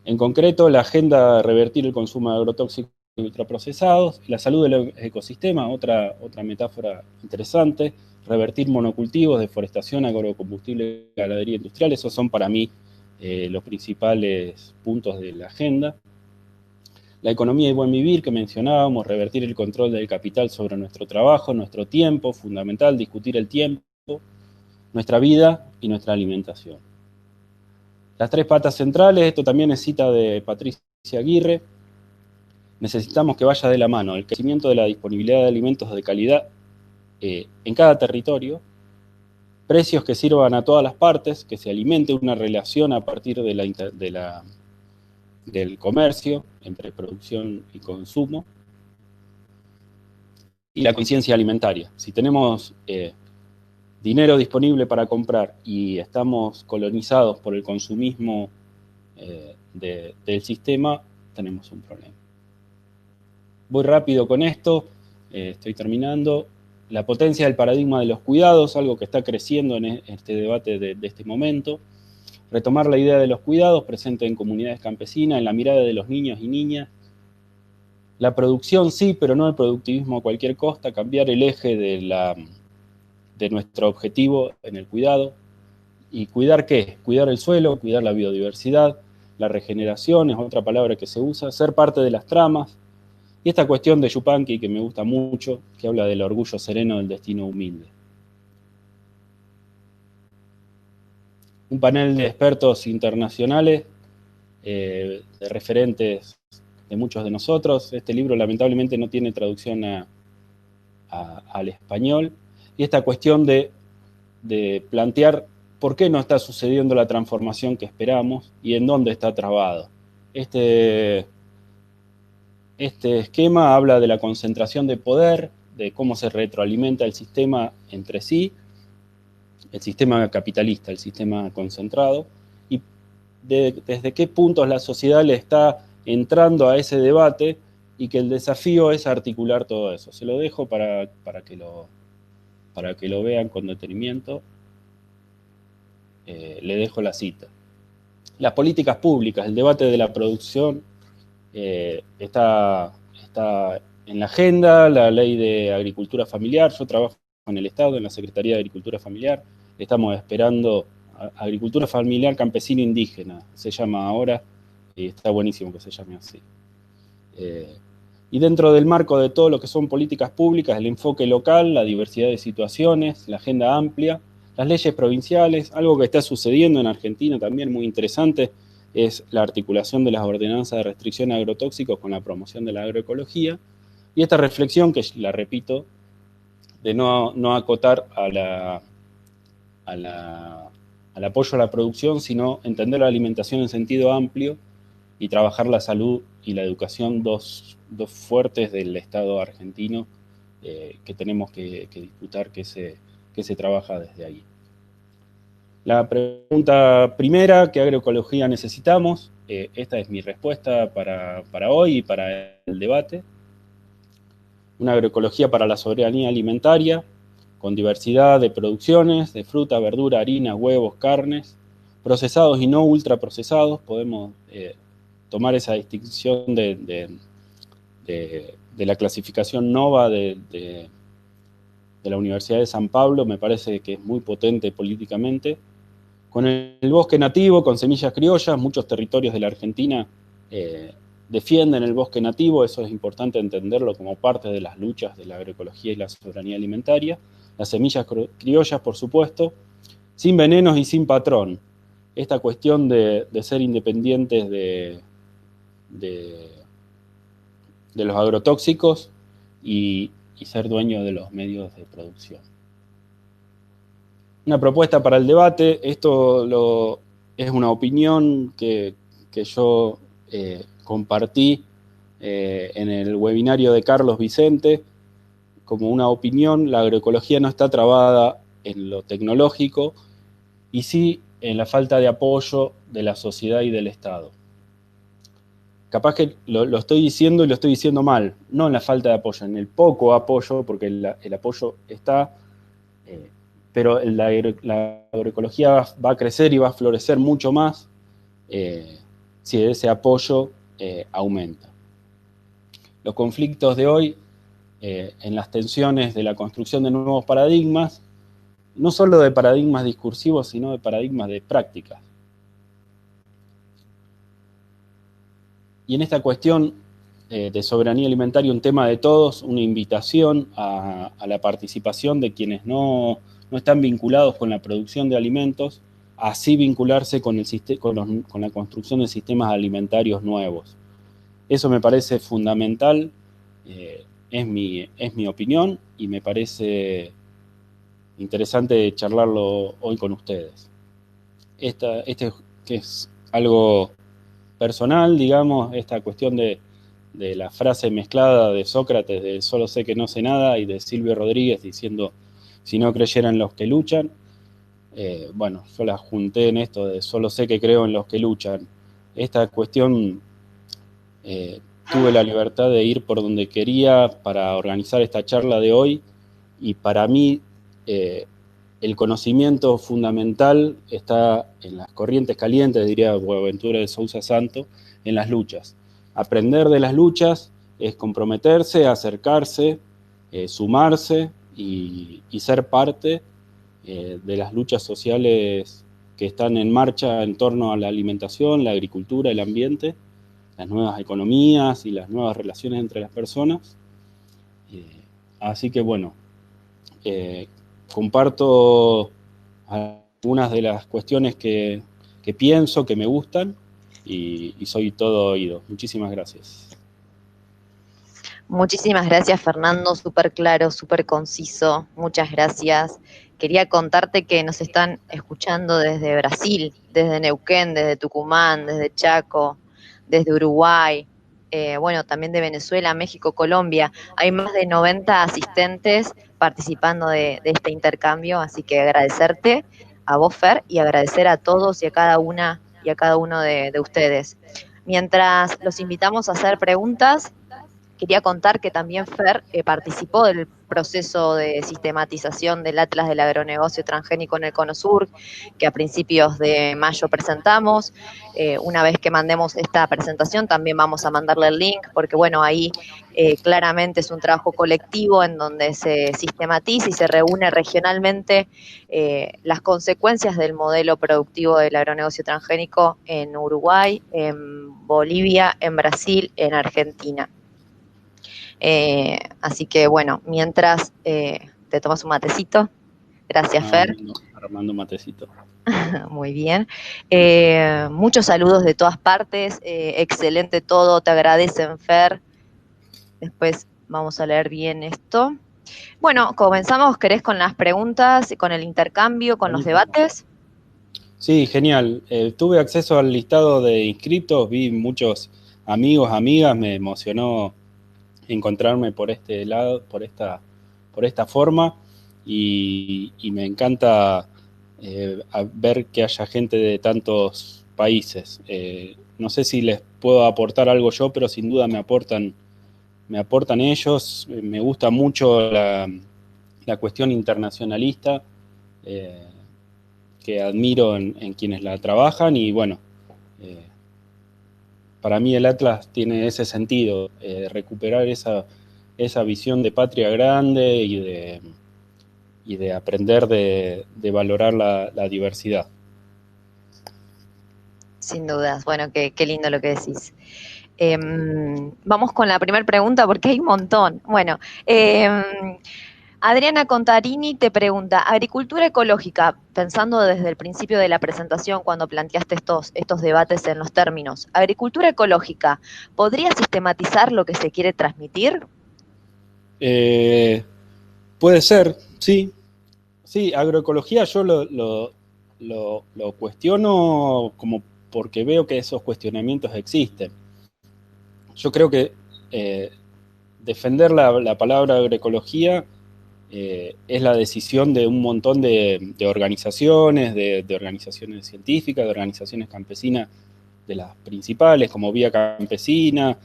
En concreto, la agenda de revertir el consumo de agrotóxicos y ultraprocesados, la salud del ecosistema, otra metáfora interesante, revertir monocultivos, deforestación, agrocombustible, ganadería industrial, esos son para mí los principales puntos de la agenda. La economía y buen vivir que mencionábamos, revertir el control del capital sobre nuestro trabajo, nuestro tiempo, fundamental, discutir el tiempo, nuestra vida y nuestra alimentación. Las tres patas centrales, esto también es cita de Patricia Aguirre, necesitamos que vaya de la mano el crecimiento de la disponibilidad de alimentos de calidad en cada territorio, precios que sirvan a todas las partes, que se alimente una relación a partir del comercio entre producción y consumo, y la conciencia alimentaria. Si tenemos dinero disponible para comprar y estamos colonizados por el consumismo del sistema, tenemos un problema. Voy rápido con esto, estoy terminando. La potencia del paradigma de los cuidados, algo que está creciendo en este debate de este momento. Retomar la idea de los cuidados presente en comunidades campesinas, en la mirada de los niños y niñas. La producción sí, pero no el productivismo a cualquier costa, cambiar el eje de nuestro objetivo en el cuidado. ¿Y cuidar qué? Cuidar el suelo, cuidar la biodiversidad, la regeneración es otra palabra que se usa, ser parte de las tramas. Y esta cuestión de Yupanqui, que me gusta mucho, que habla del orgullo sereno del destino humilde. Un panel de expertos internacionales, de referentes de muchos de nosotros. Este libro lamentablemente no tiene traducción al español. Y esta cuestión de plantear por qué no está sucediendo la transformación que esperamos y en dónde está trabado. Este esquema habla de la concentración de poder, de cómo se retroalimenta el sistema entre sí, el sistema capitalista, el sistema concentrado, y desde qué puntos la sociedad le está entrando a ese debate, y que el desafío es articular todo eso. Se lo dejo para que lo vean con detenimiento. Le dejo la cita. Las políticas públicas, el debate de la producción está en la agenda, la ley de agricultura familiar. Yo trabajo en el Estado, en la Secretaría de Agricultura Familiar. Estamos esperando agricultura familiar campesino indígena, se llama ahora, y está buenísimo que se llame así. Y dentro del marco de todo lo que son políticas públicas, el enfoque local, la diversidad de situaciones, la agenda amplia, las leyes provinciales, algo que está sucediendo en Argentina también muy interesante, es la articulación de las ordenanzas de restricción a agrotóxicos con la promoción de la agroecología, y esta reflexión, que la repito, de no acotar al apoyo a la producción, sino entender la alimentación en sentido amplio y trabajar la salud y la educación, dos fuertes del Estado argentino que tenemos que disputar, que se trabaja desde ahí. La pregunta primera, ¿qué agroecología necesitamos? Esta es mi respuesta para hoy y para el debate. Una agroecología para la soberanía alimentaria, con diversidad de producciones, de fruta, verdura, harina, huevos, carnes, procesados y no ultraprocesados. Podemos tomar esa distinción de la clasificación NOVA de la Universidad de San Pablo, me parece que es muy potente políticamente. Con el bosque nativo, con semillas criollas, muchos territorios de la Argentina defienden el bosque nativo, eso es importante entenderlo como parte de las luchas de la agroecología y la soberanía alimentaria. Las semillas criollas, por supuesto, sin venenos y sin patrón. Esta cuestión de ser independientes de los agrotóxicos y ser dueños de los medios de producción. Una propuesta para el debate, esto es una opinión que yo compartí en el webinario de Carlos Vicente. Como una opinión, la agroecología no está trabada en lo tecnológico y sí en la falta de apoyo de la sociedad y del Estado. Capaz que lo estoy diciendo y lo estoy diciendo mal, no en la falta de apoyo, en el poco apoyo, porque el apoyo está, pero la agroecología va a crecer y va a florecer mucho más si ese apoyo aumenta. Los conflictos de hoy, en las tensiones de la construcción de nuevos paradigmas, no solo de paradigmas discursivos, sino de paradigmas de prácticas. Y en esta cuestión de soberanía alimentaria, un tema de todos, una invitación a la participación de quienes no están vinculados con la producción de alimentos, así vincularse con la construcción de sistemas alimentarios nuevos. Eso me parece fundamental, es mi opinión y me parece interesante charlarlo hoy con ustedes. Este que es algo personal, digamos, esta cuestión de la frase mezclada de Sócrates de solo sé que no sé nada y de Silvio Rodríguez diciendo si no creyeran los que luchan, bueno, yo la junté en esto de solo sé que creo en los que luchan. Esta cuestión tuve la libertad de ir por donde quería para organizar esta charla de hoy y para mí el conocimiento fundamental está en las corrientes calientes, diría Boaventura de Sousa Santo, en las luchas. Aprender de las luchas es comprometerse, acercarse, sumarse y ser parte de las luchas sociales que están en marcha en torno a la alimentación, la agricultura, el ambiente, las nuevas economías y las nuevas relaciones entre las personas. Así que bueno, comparto algunas de las cuestiones que pienso, que me gustan, y soy todo oído. Muchísimas gracias. Muchísimas gracias, Fernando, súper claro, súper conciso, muchas gracias. Quería contarte que nos están escuchando desde Brasil, desde Neuquén, desde Tucumán, desde Chaco, desde Uruguay, bueno, también de Venezuela, México, Colombia. Hay más de 90 asistentes participando de este intercambio, así que agradecerte a vos, Fer, y agradecer a todos y a cada una y a cada uno de ustedes. Mientras los invitamos a hacer preguntas, quería contar que también Fer participó del proceso de sistematización del Atlas del Agronegocio Transgénico en el Cono Sur, que a principios de mayo presentamos. Una vez que mandemos esta presentación, también vamos a mandarle el link, porque bueno, ahí claramente es un trabajo colectivo en donde se sistematiza y se reúne regionalmente las consecuencias del modelo productivo del agronegocio transgénico en Uruguay, en Bolivia, en Brasil, en Argentina. Así que bueno, mientras te tomas un matecito. Gracias, Fer. Armando un matecito. Muy bien. Muchos saludos de todas partes. Excelente todo. Te agradecen, Fer. Después vamos a leer bien esto. Bueno, comenzamos, ¿querés con las preguntas, con el intercambio, con los debates? Sí, genial. Tuve acceso al listado de inscritos, vi muchos amigos, amigas, me emocionó encontrarme por este lado, por esta forma, y me encanta a ver que haya gente de tantos países. No sé si les puedo aportar algo yo, pero sin duda me aportan ellos. Me gusta mucho la cuestión internacionalista, que admiro en quienes la trabajan, y bueno, para mí el Atlas tiene ese sentido, recuperar esa visión de patria grande y de aprender de valorar la diversidad. Sin dudas, bueno, qué lindo lo que decís. Vamos con la primera pregunta porque hay un montón. Bueno, Adriana Contarini te pregunta, agricultura ecológica, pensando desde el principio de la presentación cuando planteaste estos debates en los términos, agricultura ecológica, ¿podría sistematizar lo que se quiere transmitir? Puede ser, sí. Sí, agroecología yo lo cuestiono como porque veo que esos cuestionamientos existen. Yo creo que defender la palabra agroecología es la decisión de un montón de organizaciones, de organizaciones científicas, de organizaciones campesinas, de las principales, como Vía Campesina.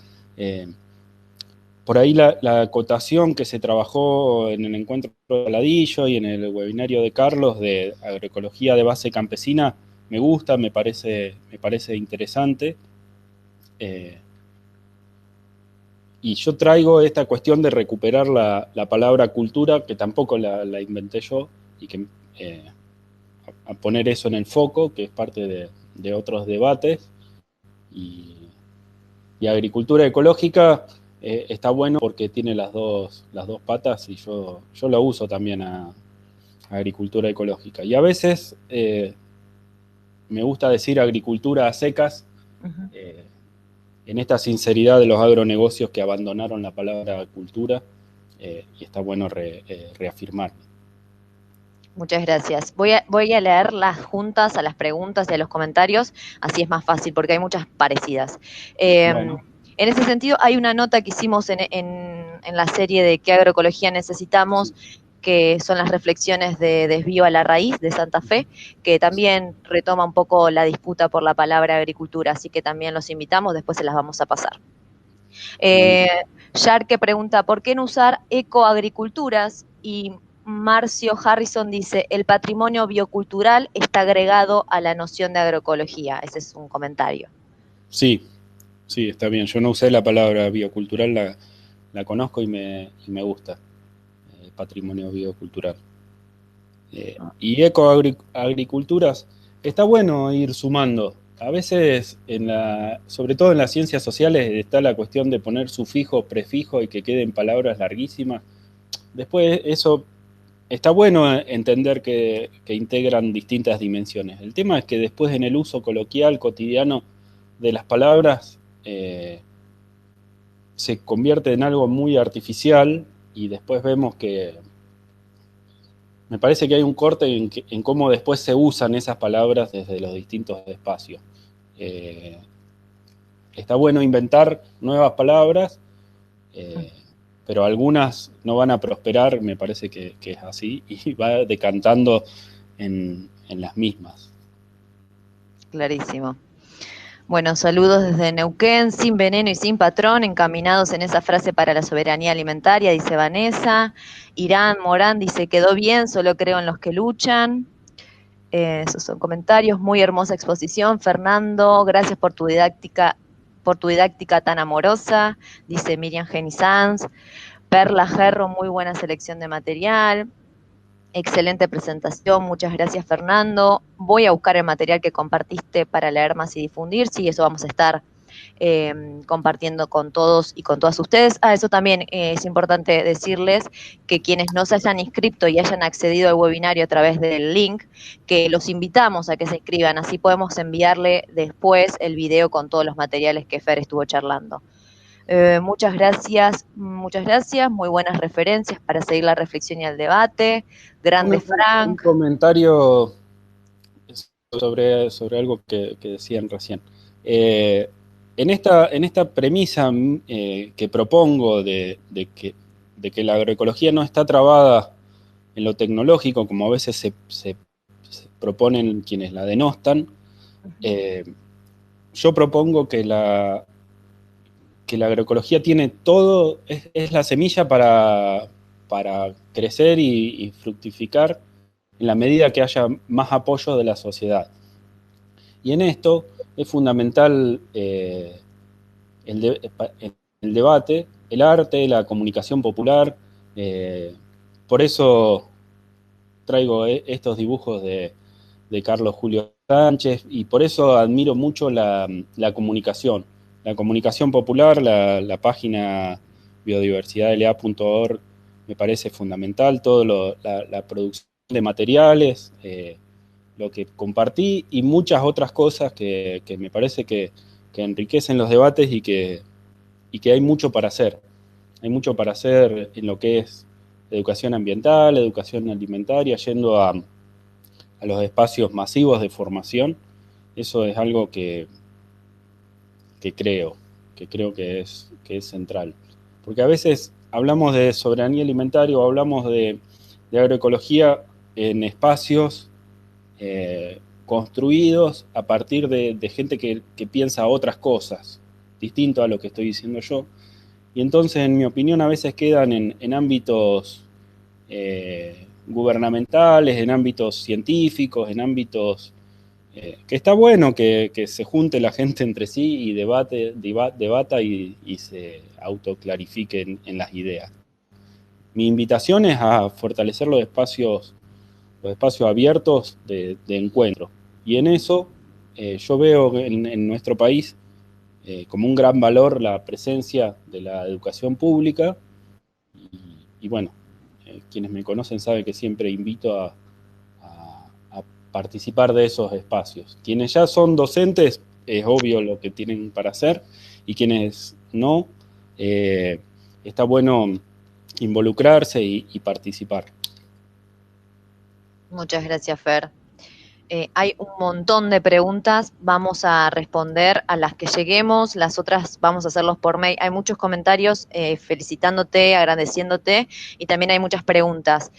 Por ahí la acotación que se trabajó en el encuentro de Ladillo y en el webinario de Carlos de agroecología de base campesina me gusta, me parece interesante. Y yo traigo esta cuestión de recuperar la palabra cultura, que tampoco la inventé yo, y que a poner eso en el foco, que es parte de otros debates. Y agricultura ecológica está bueno porque tiene las dos patas, y yo la uso también a agricultura ecológica. Y a veces me gusta decir agricultura a secas, en esta sinceridad de los agronegocios que abandonaron la palabra cultura, y está bueno reafirmar. Muchas gracias. Voy a leerlas juntas a las preguntas y a los comentarios, así es más fácil porque hay muchas parecidas. Bueno. En ese sentido, hay una nota que hicimos en la serie de ¿Qué agroecología necesitamos?, que son las reflexiones de Desvío a la Raíz de Santa Fe, que también retoma un poco la disputa por la palabra agricultura, así que también los invitamos, después se las vamos a pasar. Sharke pregunta, ¿por qué no usar ecoagriculturas? Y Marcio Harrison dice, el patrimonio biocultural está agregado a la noción de agroecología. Ese es un comentario. Sí, está bien. Yo no usé la palabra biocultural, la conozco y me gusta. Patrimonio biocultural. Y ecoagriculturas, está bueno ir sumando. A veces, sobre todo en las ciencias sociales, está la cuestión de poner sufijo, prefijo y que queden palabras larguísimas. Después eso está bueno entender que integran distintas dimensiones. El tema es que después en el uso coloquial, cotidiano de las palabras, se convierte en algo muy artificial, y después vemos que me parece que hay un corte en cómo después se usan esas palabras desde los distintos espacios. Está bueno inventar nuevas palabras, pero algunas no van a prosperar, me parece que es así, y va decantando en las mismas. Clarísimo. Bueno, saludos desde Neuquén, sin veneno y sin patrón, encaminados en esa frase para la soberanía alimentaria, dice Vanessa. Irán Morán dice, quedó bien, solo creo en los que luchan. Esos son comentarios, muy hermosa exposición. Fernando, gracias por tu didáctica tan amorosa, dice Miriam Genisanz. Perla Gerro, muy buena selección de material. Excelente presentación, muchas gracias Fernando. Voy a buscar el material que compartiste para leer más y difundir, sí, eso vamos a estar compartiendo con todos y con todas ustedes. Eso también es importante decirles que quienes no se hayan inscrito y hayan accedido al webinario a través del link, que los invitamos a que se inscriban, así podemos enviarle después el video con todos los materiales que Fer estuvo charlando. Muchas gracias, muy buenas referencias para seguir la reflexión y el debate. Grande Frank. Un comentario sobre algo que decían recién. En esta premisa que propongo de que la agroecología no está trabada en lo tecnológico, como a veces proponen quienes la denostan. Yo propongo que la agroecología tiene todo, es la semilla para crecer y fructificar en la medida que haya más apoyo de la sociedad. Y en esto es fundamental el debate, el arte, la comunicación popular. Por eso traigo estos dibujos de Carlos Julio Sánchez, y por eso admiro mucho la comunicación. La comunicación popular, la página biodiversidadla.org me parece fundamental, la producción de materiales, lo que compartí y muchas otras cosas que me parece que enriquecen los debates y que hay mucho para hacer. Hay mucho para hacer en lo que es educación ambiental, educación alimentaria, yendo a los espacios masivos de formación. Eso es algo que creo que es central. Porque a veces hablamos de soberanía alimentaria o hablamos de agroecología en espacios construidos a partir de gente que piensa otras cosas, distinto a lo que estoy diciendo yo. Y entonces, en mi opinión, a veces quedan en ámbitos gubernamentales, en ámbitos científicos, en ámbitos que está bueno que se junte la gente entre sí y debata y se autoclarifique en las ideas. Mi invitación es a fortalecer los espacios abiertos de encuentro. Y en eso yo veo en nuestro país como un gran valor la presencia de la educación pública. Y bueno, quienes me conocen saben que siempre invito a participar de esos espacios. Quienes ya son docentes, es obvio lo que tienen para hacer, y quienes no, está bueno involucrarse y participar. Muchas gracias, Fer. Hay un montón de preguntas, vamos a responder a las que lleguemos, las otras vamos a hacerlos por mail. Hay muchos comentarios felicitándote, agradeciéndote, y también hay muchas preguntas.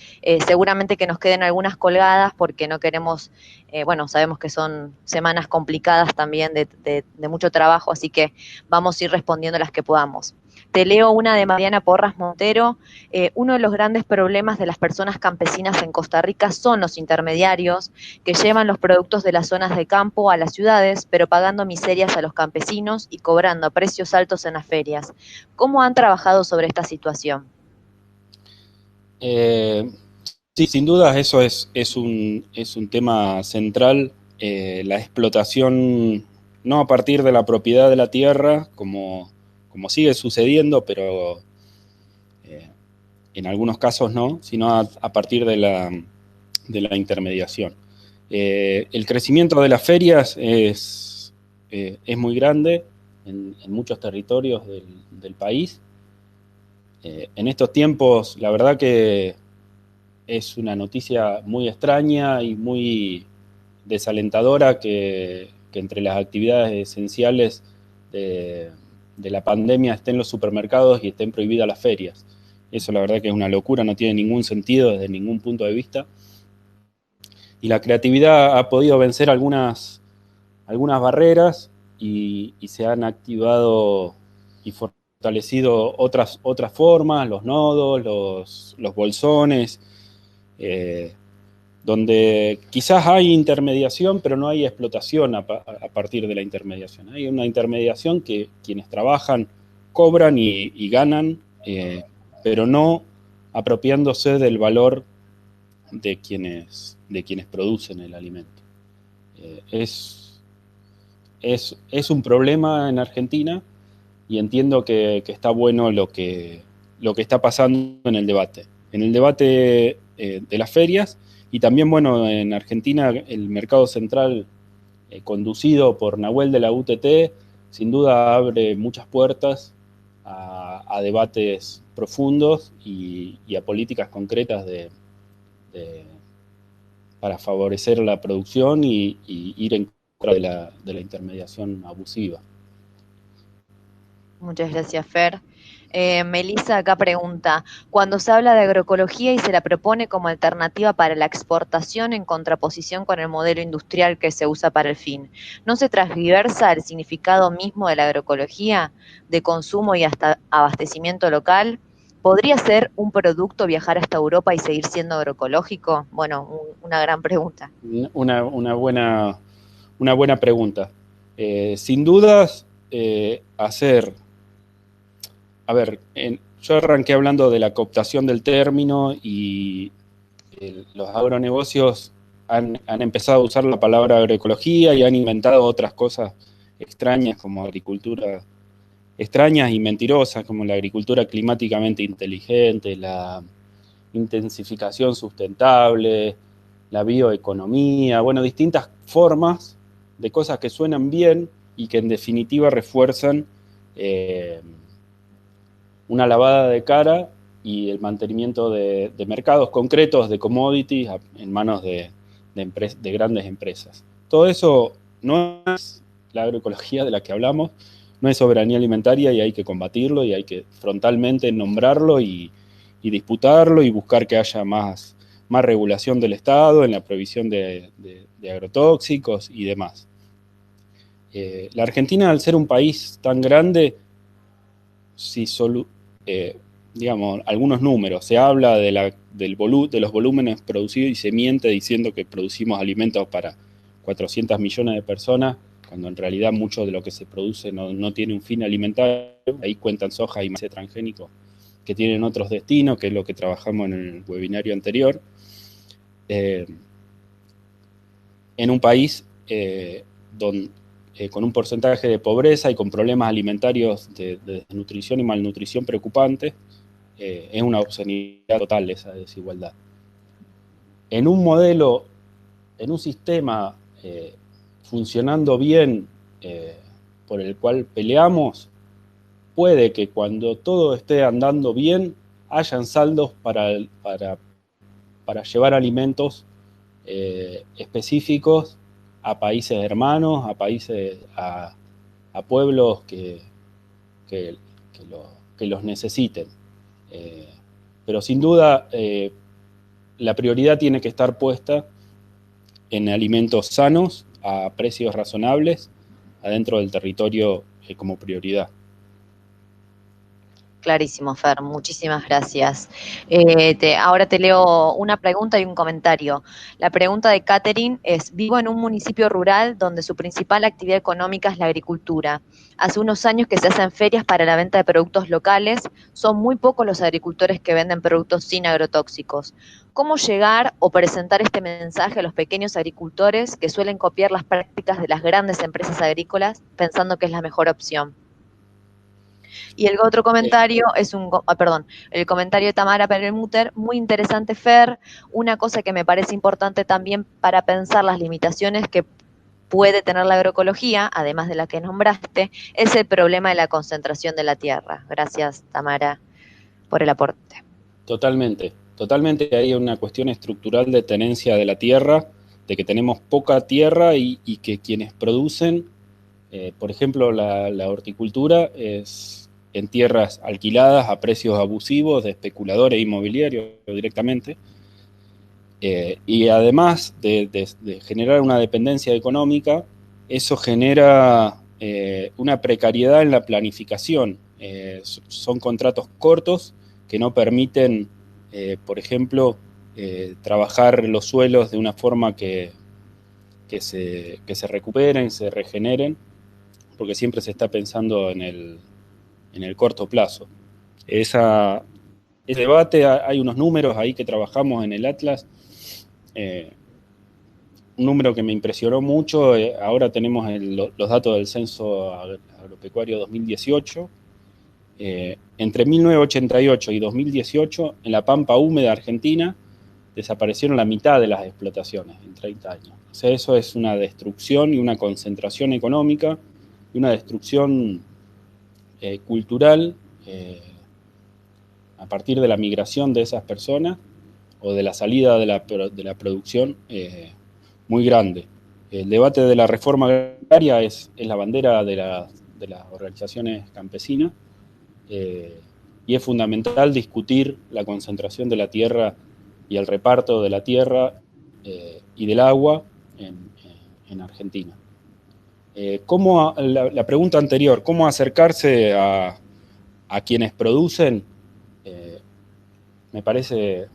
Seguramente que nos queden algunas colgadas porque no queremos, bueno, sabemos que son semanas complicadas también de mucho trabajo, así que vamos a ir respondiendo las que podamos. Te leo una de Mariana Porras Montero. Uno de los grandes problemas de las personas campesinas en Costa Rica son los intermediarios que llevan los productos de las zonas de campo a las ciudades, pero pagando miserias a los campesinos y cobrando precios altos en las ferias. ¿Cómo han trabajado sobre esta situación? Sí, sin duda eso es un tema central. La explotación no a partir de la propiedad de la tierra, como sigue sucediendo, pero en algunos casos no, sino a partir de la intermediación. El crecimiento de las ferias es muy grande en muchos territorios del país. En estos tiempos, la verdad que es una noticia muy extraña y muy desalentadora que entre las actividades esenciales de la pandemia estén los supermercados y estén prohibidas las ferias. Eso la verdad que es una locura, no tiene ningún sentido desde ningún punto de vista. Y la creatividad ha podido vencer algunas barreras y se han activado y fortalecido otras formas, los nodos, los bolsones, donde quizás hay intermediación, pero no hay explotación a partir de la intermediación. Hay una intermediación que quienes trabajan cobran y ganan, pero no apropiándose del valor de quienes producen el alimento. Es un problema en Argentina, y entiendo que está bueno lo que está pasando en el debate. En el debate de las ferias, y también, bueno, en Argentina el mercado central conducido por Nahuel de la UTT, sin duda abre muchas puertas a debates profundos y a políticas concretas para favorecer la producción y ir en contra de la intermediación abusiva. Muchas gracias, Fer. Melissa acá pregunta, cuando se habla de agroecología y se la propone como alternativa para la exportación en contraposición con el modelo industrial que se usa para el fin, ¿no se transversa el significado mismo de la agroecología, de consumo y hasta abastecimiento local? ¿Podría ser un producto viajar hasta Europa y seguir siendo agroecológico? Bueno, una gran pregunta. Una buena pregunta. Sin dudas, yo arranqué hablando de la cooptación del término y los agronegocios han empezado a usar la palabra agroecología y han inventado otras cosas extrañas como agricultura, extrañas y mentirosas como la agricultura climáticamente inteligente, la intensificación sustentable, la bioeconomía, bueno, distintas formas de cosas que suenan bien y que en definitiva refuerzan una lavada de cara y el mantenimiento de mercados concretos, de commodities, en manos de grandes empresas. Todo eso no es la agroecología de la que hablamos, no es soberanía alimentaria y hay que combatirlo y hay que frontalmente nombrarlo y disputarlo y buscar que haya más regulación del Estado en la provisión de agrotóxicos y demás. La Argentina, al ser un país tan grande, si digamos, algunos números, se habla de los volúmenes producidos y se miente diciendo que producimos alimentos para 400 millones de personas, cuando en realidad mucho de lo que se produce no tiene un fin alimentario. Ahí cuentan soja y maíz transgénico que tienen otros destinos, que es lo que trabajamos en el webinario anterior. En un país con un porcentaje de pobreza y con problemas alimentarios de desnutrición y malnutrición preocupantes, es una obscenidad total esa desigualdad. En un modelo, en un sistema funcionando bien, por el cual peleamos, puede que cuando todo esté andando bien, hayan saldos para llevar alimentos específicos a países hermanos, a pueblos que los necesiten. Pero sin duda, la prioridad tiene que estar puesta en alimentos sanos, a precios razonables, adentro del territorio como prioridad. Clarísimo, Fer, muchísimas gracias. Ahora te leo una pregunta y un comentario. La pregunta de Catherine es, vivo en un municipio rural donde su principal actividad económica es la agricultura. Hace unos años que se hacen ferias para la venta de productos locales, son muy pocos los agricultores que venden productos sin agrotóxicos. ¿Cómo llegar o presentar este mensaje a los pequeños agricultores que suelen copiar las prácticas de las grandes empresas agrícolas pensando que es la mejor opción? Y el otro comentario es el comentario de Tamara Perelmuter, muy interesante, Fer. Una cosa que me parece importante también para pensar las limitaciones que puede tener la agroecología, además de la que nombraste, es el problema de la concentración de la tierra. Gracias, Tamara, por el aporte. Totalmente. Hay una cuestión estructural de tenencia de la tierra, de que tenemos poca tierra y que quienes producen, por ejemplo, la horticultura es en tierras alquiladas a precios abusivos de especuladores inmobiliarios directamente, y además de generar una dependencia económica, eso genera una precariedad en la planificación. Son contratos cortos que no permiten, por ejemplo, trabajar los suelos de una forma que se recuperen, se regeneren, porque siempre se está pensando en el corto plazo. Ese debate, hay unos números ahí que trabajamos en el Atlas. Un número que me impresionó mucho, ahora tenemos los datos del Censo Agropecuario 2018. Entre 1988 y 2018, en la pampa húmeda argentina, desaparecieron la mitad de las explotaciones en 30 años. O sea, eso es una destrucción y una concentración económica y una destrucción cultural a partir de la migración de esas personas o de la salida de la producción muy grande. El debate de la reforma agraria es la bandera de las organizaciones campesinas, y es fundamental discutir la concentración de la tierra y el reparto de la tierra y del agua en Argentina. La pregunta anterior, ¿cómo acercarse a quienes producen? Me parece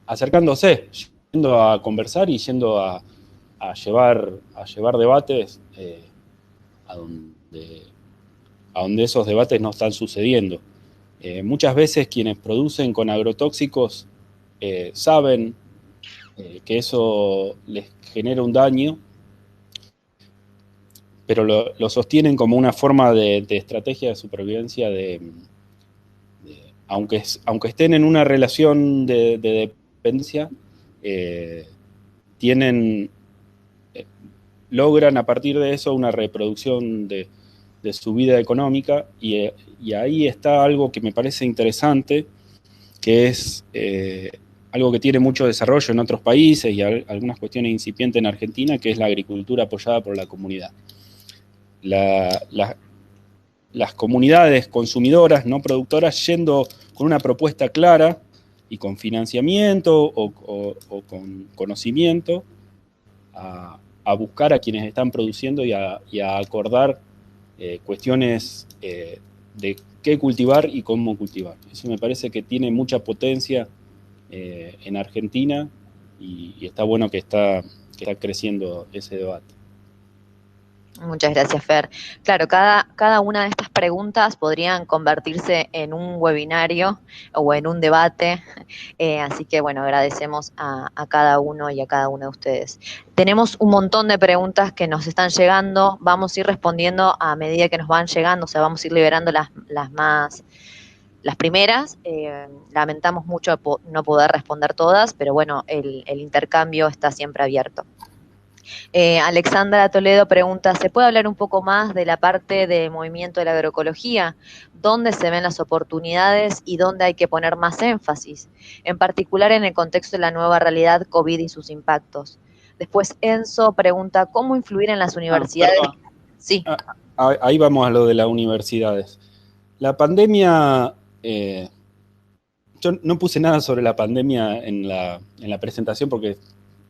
acercándose, yendo a conversar y yendo a llevar debates a donde esos debates no están sucediendo. Muchas veces quienes producen con agrotóxicos saben que eso les genera un daño, pero lo sostienen como una forma de estrategia de supervivencia aunque estén en una relación de dependencia, logran a partir de eso una reproducción de su vida económica, y ahí está algo que me parece interesante, que es algo que tiene mucho desarrollo en otros países y algunas cuestiones incipientes en Argentina, que es la agricultura apoyada por la comunidad. Las comunidades consumidoras, no productoras, yendo con una propuesta clara y con financiamiento o con conocimiento a buscar a quienes están produciendo y a acordar cuestiones de qué cultivar y cómo cultivar. Eso me parece que tiene mucha potencia en Argentina, y está bueno que está creciendo ese debate. Muchas gracias, Fer. Claro, cada una de estas preguntas podrían convertirse en un webinario o en un debate, así que bueno, agradecemos a cada uno y a cada una de ustedes. Tenemos un montón de preguntas que nos están llegando, vamos a ir respondiendo a medida que nos van llegando, o sea, vamos a ir liberando las primeras. Lamentamos mucho no poder responder todas, pero bueno, el intercambio está siempre abierto. Alexandra Toledo pregunta, ¿se puede hablar un poco más de la parte del movimiento de la agroecología? ¿Dónde se ven las oportunidades y dónde hay que poner más énfasis? En particular en el contexto de la nueva realidad COVID y sus impactos. Después Enzo pregunta, ¿cómo influir en las universidades? Sí. Ahí vamos a lo de las universidades. La pandemia, yo no puse nada sobre la pandemia en la presentación porque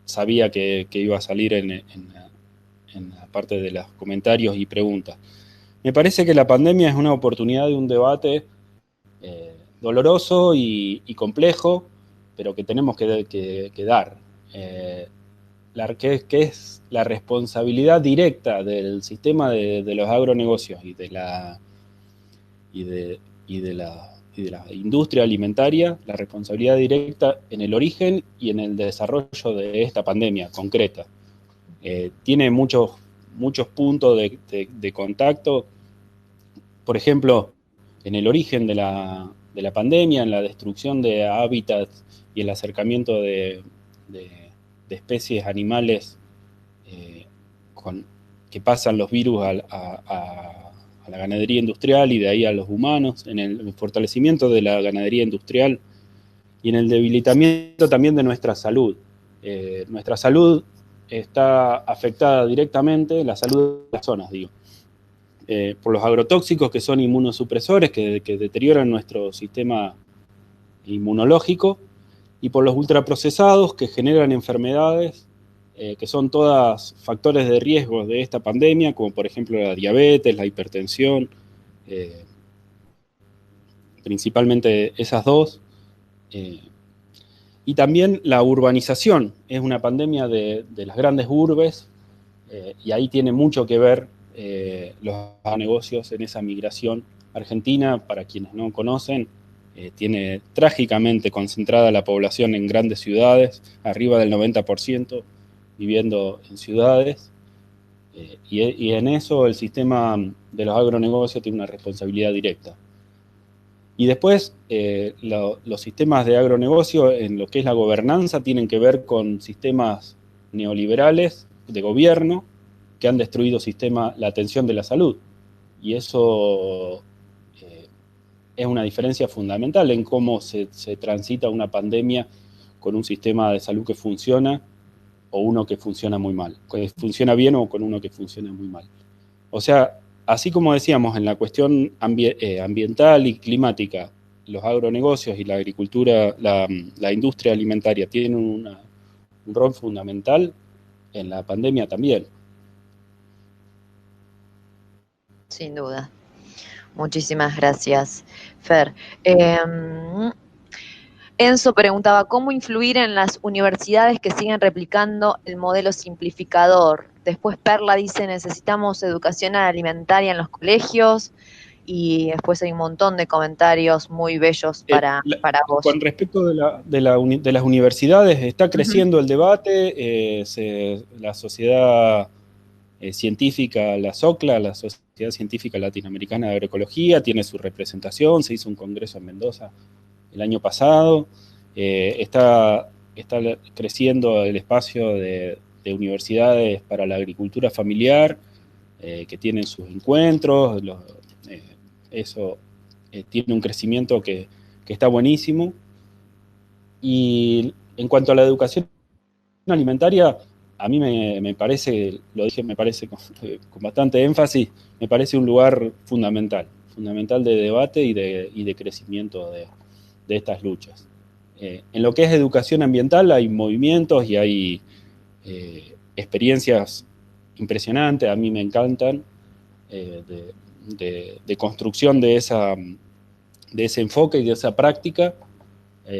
sabía que iba a salir en la parte de los comentarios y preguntas. Me parece que la pandemia es una oportunidad de un debate doloroso y complejo, pero que tenemos que dar. Que es la responsabilidad directa del sistema de los agronegocios y de la industria alimentaria, la responsabilidad directa en el origen y en el desarrollo de esta pandemia concreta. Tiene muchos puntos de contacto. Por ejemplo, en el origen de la pandemia, en la destrucción de hábitats y el acercamiento de especies animales que pasan los virus a la ganadería industrial y de ahí a los humanos, en el fortalecimiento de la ganadería industrial y en el debilitamiento también de nuestra salud. Nuestra salud está afectada directamente, la salud de las personas, por los agrotóxicos, que son inmunosupresores, que deterioran nuestro sistema inmunológico, y por los ultraprocesados, que generan enfermedades que son todas factores de riesgo de esta pandemia, como por ejemplo la diabetes, la hipertensión, principalmente esas dos. Y también la urbanización, es una pandemia de las grandes urbes, y ahí tiene mucho que ver los negocios en esa migración. Argentina, para quienes no conocen, tiene trágicamente concentrada la población en grandes ciudades, arriba del 90%, viviendo en ciudades, y en eso el sistema de los agronegocios tiene una responsabilidad directa. Y después, los sistemas de agronegocio en lo que es la gobernanza tienen que ver con sistemas neoliberales de gobierno que han destruido la atención de la salud. Y eso es una diferencia fundamental en cómo se transita una pandemia con un sistema de salud que funciona o uno que funciona muy mal, que funciona bien o con uno que funciona muy mal. O sea, así como decíamos en la cuestión ambiental y climática, los agronegocios y la agricultura, la industria alimentaria tienen un rol fundamental, en la pandemia también. Sin duda. Muchísimas gracias, Fer. Enzo preguntaba, ¿cómo influir en las universidades que siguen replicando el modelo simplificador? Después Perla dice, necesitamos educación alimentaria en los colegios, y después hay un montón de comentarios muy bellos para vos. Con respecto de las universidades, está creciendo el debate, la sociedad científica, la SOCLA, la Sociedad Científica Latinoamericana de Agroecología, tiene su representación, se hizo un congreso en Mendoza el año pasado, está creciendo el espacio de universidades para la agricultura familiar, que tienen sus encuentros, eso tiene un crecimiento que está buenísimo. Y en cuanto a la educación alimentaria, a mí me parece, lo dije, me parece con bastante énfasis, me parece un lugar fundamental de debate y de crecimiento de estas luchas. En lo que es educación ambiental hay movimientos y hay experiencias impresionantes, a mí me encantan, de construcción de ese enfoque y de esa práctica.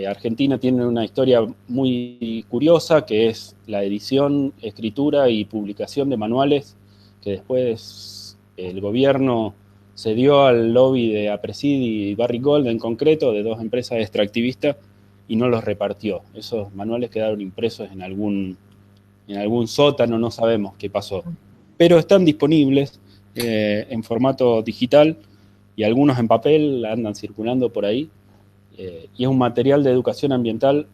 Argentina tiene una historia muy curiosa, que es la edición, escritura y publicación de manuales, que después el gobierno cedió al lobby de Apresid y Barrick Gold en concreto, de dos empresas extractivistas, y no los repartió. Esos manuales quedaron impresos en algún sótano, no sabemos qué pasó. Pero están disponibles en formato digital, y algunos en papel andan circulando por ahí. Y es un material de educación ambiental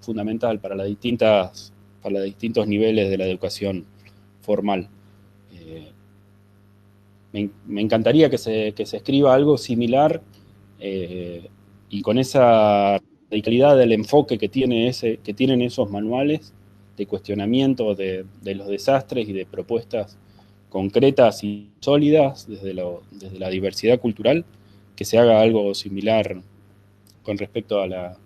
fundamental para los distintos niveles de la educación formal. Me encantaría que se escriba algo similar, y con esa radicalidad del enfoque que tienen esos manuales de cuestionamiento de los desastres y de propuestas concretas y sólidas desde la diversidad cultural, que se haga algo similar con respecto a la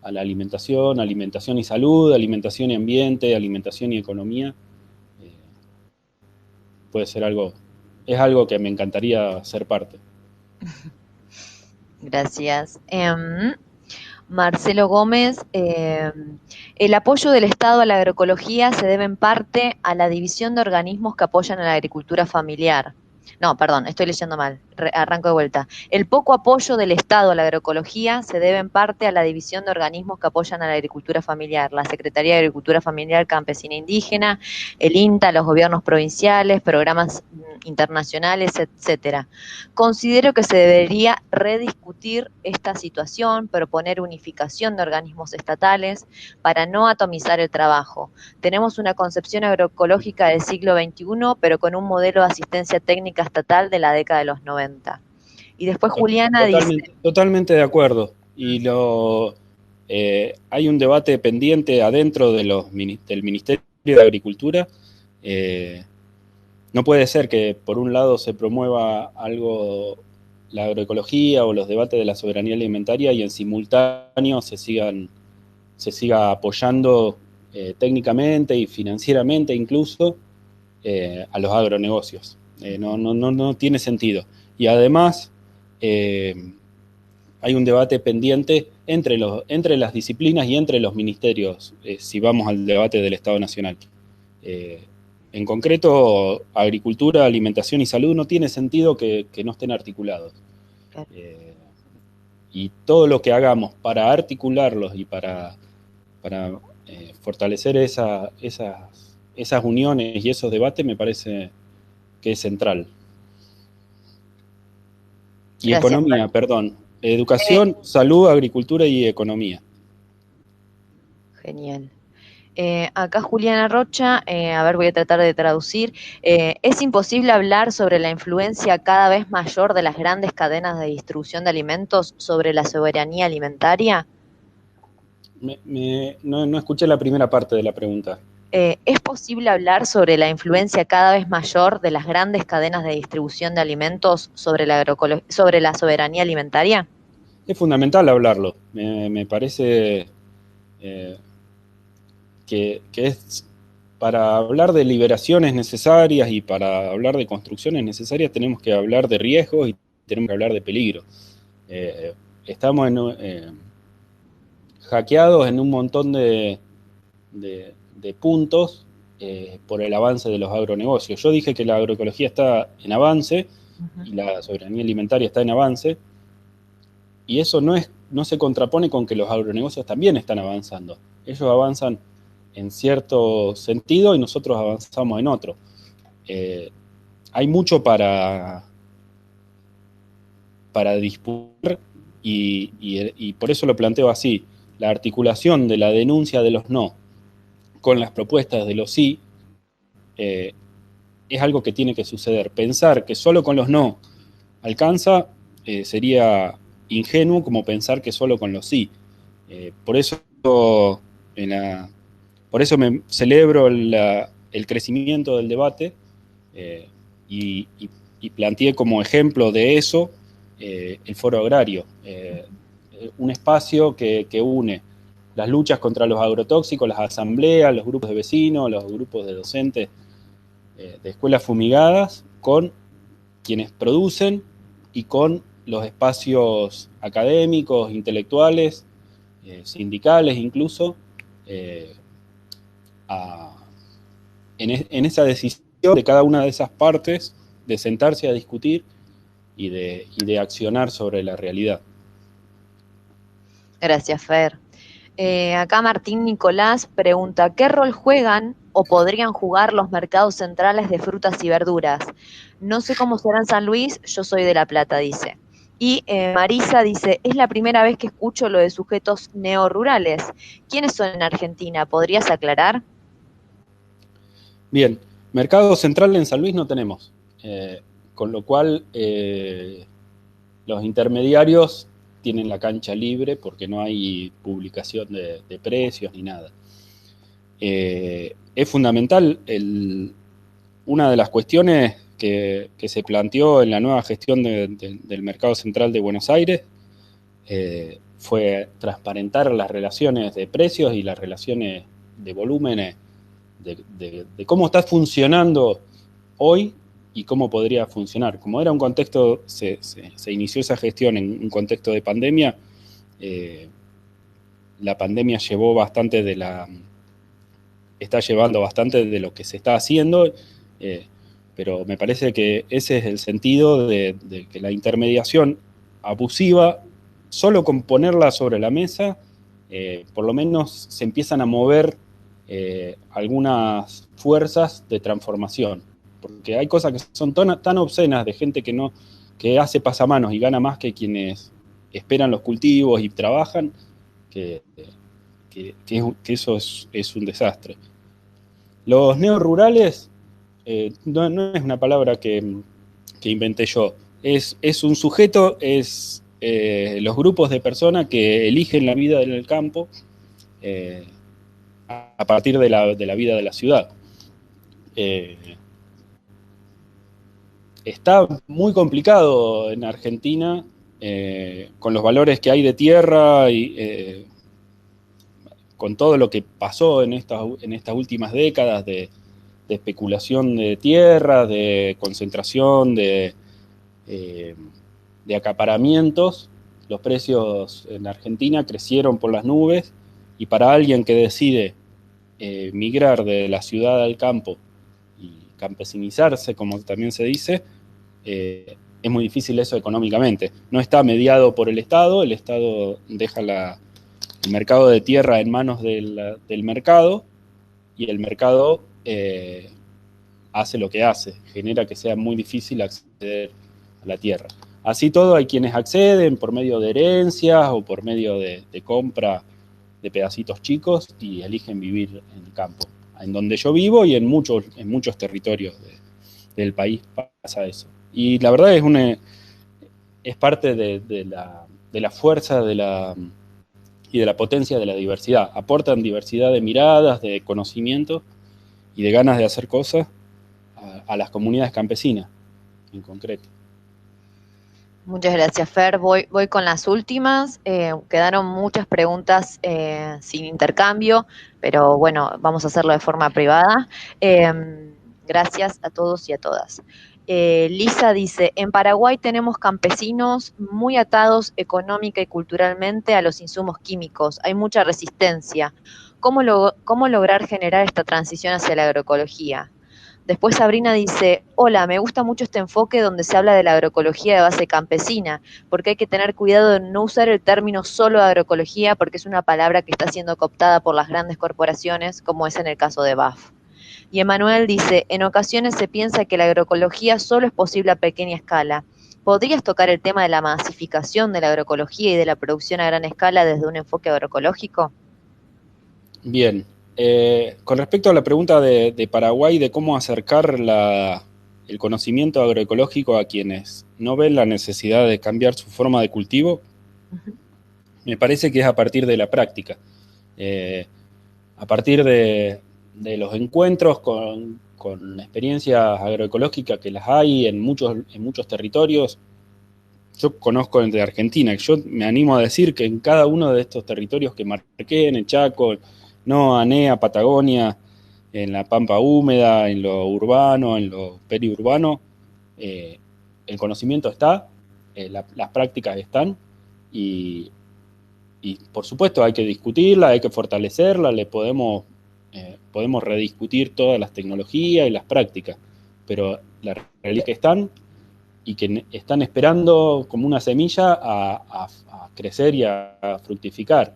alimentación y salud, alimentación y ambiente, alimentación y economía. Puede ser es algo que me encantaría ser parte. Gracias. Marcelo Gómez, el apoyo del Estado a la agroecología se debe en parte a la división de organismos que apoyan a la agricultura familiar. No, perdón, estoy leyendo mal, arranco de vuelta. El poco apoyo del Estado a la agroecología se debe en parte a la división de organismos que apoyan a la agricultura familiar, la Secretaría de Agricultura Familiar Campesina Indígena, el INTA, los gobiernos provinciales, programas internacionales, etcétera. Considero que se debería rediscutir esta situación, proponer unificación de organismos estatales para no atomizar el trabajo. Tenemos una concepción agroecológica del siglo XXI, pero con un modelo de asistencia técnica estatal de la década de los 90. Y después Juliana dice... Totalmente de acuerdo. Y hay un debate pendiente adentro del Ministerio de Agricultura. No puede ser que por un lado se promueva la agroecología o los debates de la soberanía alimentaria, y en simultáneo se siga apoyando técnicamente y financieramente incluso a los agronegocios. No tiene sentido. Y además hay un debate pendiente entre las disciplinas y entre los ministerios, si vamos al debate del Estado Nacional. En concreto, agricultura, alimentación y salud no tiene sentido que no estén articulados. Y todo lo que hagamos para articularlos y para fortalecer esas uniones y esos debates me parece que es central. Y gracias. Economía, perdón. Educación, salud, agricultura y economía. Genial. Acá Juliana Rocha, a ver, voy a tratar de traducir. ¿Es imposible hablar sobre la influencia cada vez mayor de las grandes cadenas de distribución de alimentos sobre la soberanía alimentaria? No escuché la primera parte de la pregunta. ¿Es posible hablar sobre la influencia cada vez mayor de las grandes cadenas de distribución de alimentos sobre la soberanía alimentaria? Es fundamental hablarlo. Me parece que es para hablar de liberaciones necesarias y para hablar de construcciones necesarias tenemos que hablar de riesgos y tenemos que hablar de peligro. Estamos hackeados en un montón de puntos por el avance de los agronegocios. Yo dije que la agroecología está en avance y la soberanía alimentaria está en avance, y eso no se contrapone con que los agronegocios también están avanzando. Ellos avanzan en cierto sentido y nosotros avanzamos en otro. Hay mucho para disputar y por eso lo planteo así. La articulación de la denuncia de los no con las propuestas de los sí es algo que tiene que suceder. Pensar que solo con los no alcanza sería ingenuo, como pensar que solo con los sí. Por eso me celebro el crecimiento del debate y planteé como ejemplo de eso el Foro Agrario, un espacio que une las luchas contra los agrotóxicos, las asambleas, los grupos de vecinos, los grupos de docentes de escuelas fumigadas, con quienes producen y con los espacios académicos, intelectuales, sindicales incluso, en esa decisión de cada una de esas partes de sentarse a discutir y de accionar sobre la realidad. Gracias, Fer. Acá Martín Nicolás pregunta, ¿qué rol juegan o podrían jugar los mercados centrales de frutas y verduras? No sé cómo será en San Luis, yo soy de La Plata, dice. Y Marisa dice, es la primera vez que escucho lo de sujetos neorurales. ¿Quiénes son en Argentina? ¿Podrías aclarar? Bien, mercado central en San Luis no tenemos, con lo cual los intermediarios tienen la cancha libre porque no hay publicación de precios ni nada. Es fundamental, una de las cuestiones que se planteó en la nueva gestión del mercado central de Buenos Aires fue transparentar las relaciones de precios y las relaciones de volúmenes de cómo está funcionando hoy y cómo podría funcionar. Como era un contexto, se inició esa gestión en un contexto de pandemia, la pandemia llevó bastante está llevando bastante de lo que se está haciendo, pero me parece que ese es el sentido de que la intermediación abusiva, solo con ponerla sobre la mesa, por lo menos se empiezan a mover algunas fuerzas de transformación, porque hay cosas que son tan obscenas de gente que hace pasamanos y gana más que quienes esperan los cultivos y trabajan, que eso es un desastre. Los neorurales no es una palabra que inventé yo, es un sujeto, es los grupos de personas que eligen la vida en el campo a partir de la vida de la ciudad. Está muy complicado en Argentina con los valores que hay de tierra y con todo lo que pasó en estas últimas décadas de especulación de tierra, de concentración, de acaparamientos. Los precios en Argentina crecieron por las nubes, y para alguien que decide migrar de la ciudad al campo y campesinizarse, como también se dice, es muy difícil eso económicamente. No está mediado por el Estado deja el mercado de tierra en manos del mercado, y el mercado hace lo que hace, genera que sea muy difícil acceder a la tierra. Así todo, hay quienes acceden por medio de herencias o por medio de compra de pedacitos chicos y eligen vivir en el campo. En donde yo vivo y en muchos territorios del país pasa eso. Y la verdad es parte de la fuerza y de la potencia de la diversidad. Aportan diversidad de miradas, de conocimientos y de ganas de hacer cosas a las comunidades campesinas en concreto. Muchas gracias, Fer. Voy con las últimas. Quedaron muchas preguntas sin intercambio, pero bueno, vamos a hacerlo de forma privada. Gracias a todos y a todas. Lisa dice, en Paraguay tenemos campesinos muy atados económica y culturalmente a los insumos químicos. Hay mucha resistencia. ¿Cómo lograr generar esta transición hacia la agroecología? Después Sabrina dice, hola, me gusta mucho este enfoque donde se habla de la agroecología de base campesina, porque hay que tener cuidado de no usar el término solo agroecología porque es una palabra que está siendo cooptada por las grandes corporaciones, como es en el caso de BAF. Y Emanuel dice, en ocasiones se piensa que la agroecología solo es posible a pequeña escala. ¿Podrías tocar el tema de la masificación de la agroecología y de la producción a gran escala desde un enfoque agroecológico? Bien. Con respecto a la pregunta de Paraguay de cómo acercar el conocimiento agroecológico a quienes no ven la necesidad de cambiar su forma de cultivo, me parece que es a partir de la práctica. A partir de los encuentros con experiencias agroecológicas que las hay en muchos territorios. Yo conozco el de Argentina, yo me animo a decir que en cada uno de estos territorios que marqué, en el Chaco, no, ANEA, Patagonia, en la Pampa húmeda, en lo urbano, en lo periurbano, el conocimiento está, las prácticas están, y, y por supuesto hay que discutirla, hay que fortalecerla, podemos rediscutir todas las tecnologías y las prácticas, pero la realidad es que están y que están esperando como una semilla a crecer y a fructificar.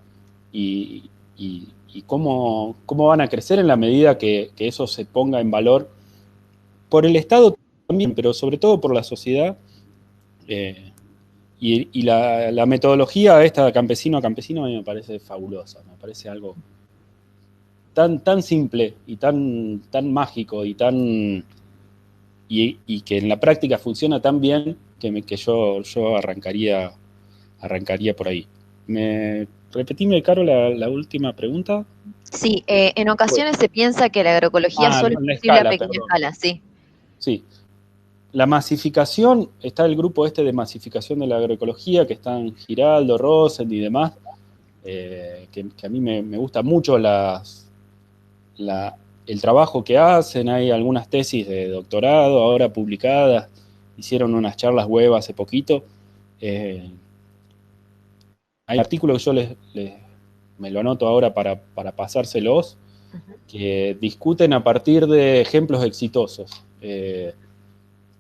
Y cómo van a crecer en la medida que eso se ponga en valor por el Estado también, pero sobre todo por la sociedad. Y la metodología esta campesino a campesino a mí me parece fabulosa, me parece algo tan simple y tan mágico y y que en la práctica funciona tan bien que yo arrancaría por ahí. Repetime, Caro, la última pregunta. Sí, en ocasiones se piensa que la agroecología solo es La posible a escala, pequeña perdón. escala, sí. Sí. La masificación, está el grupo este de masificación de la agroecología, que están Giraldo, Rosen y demás, que a mí me gusta mucho el trabajo que hacen. Hay algunas tesis de doctorado ahora publicadas, hicieron unas charlas web hace poquito. Hay artículos que yo me lo anoto ahora para pasárselos, que discuten a partir de ejemplos exitosos.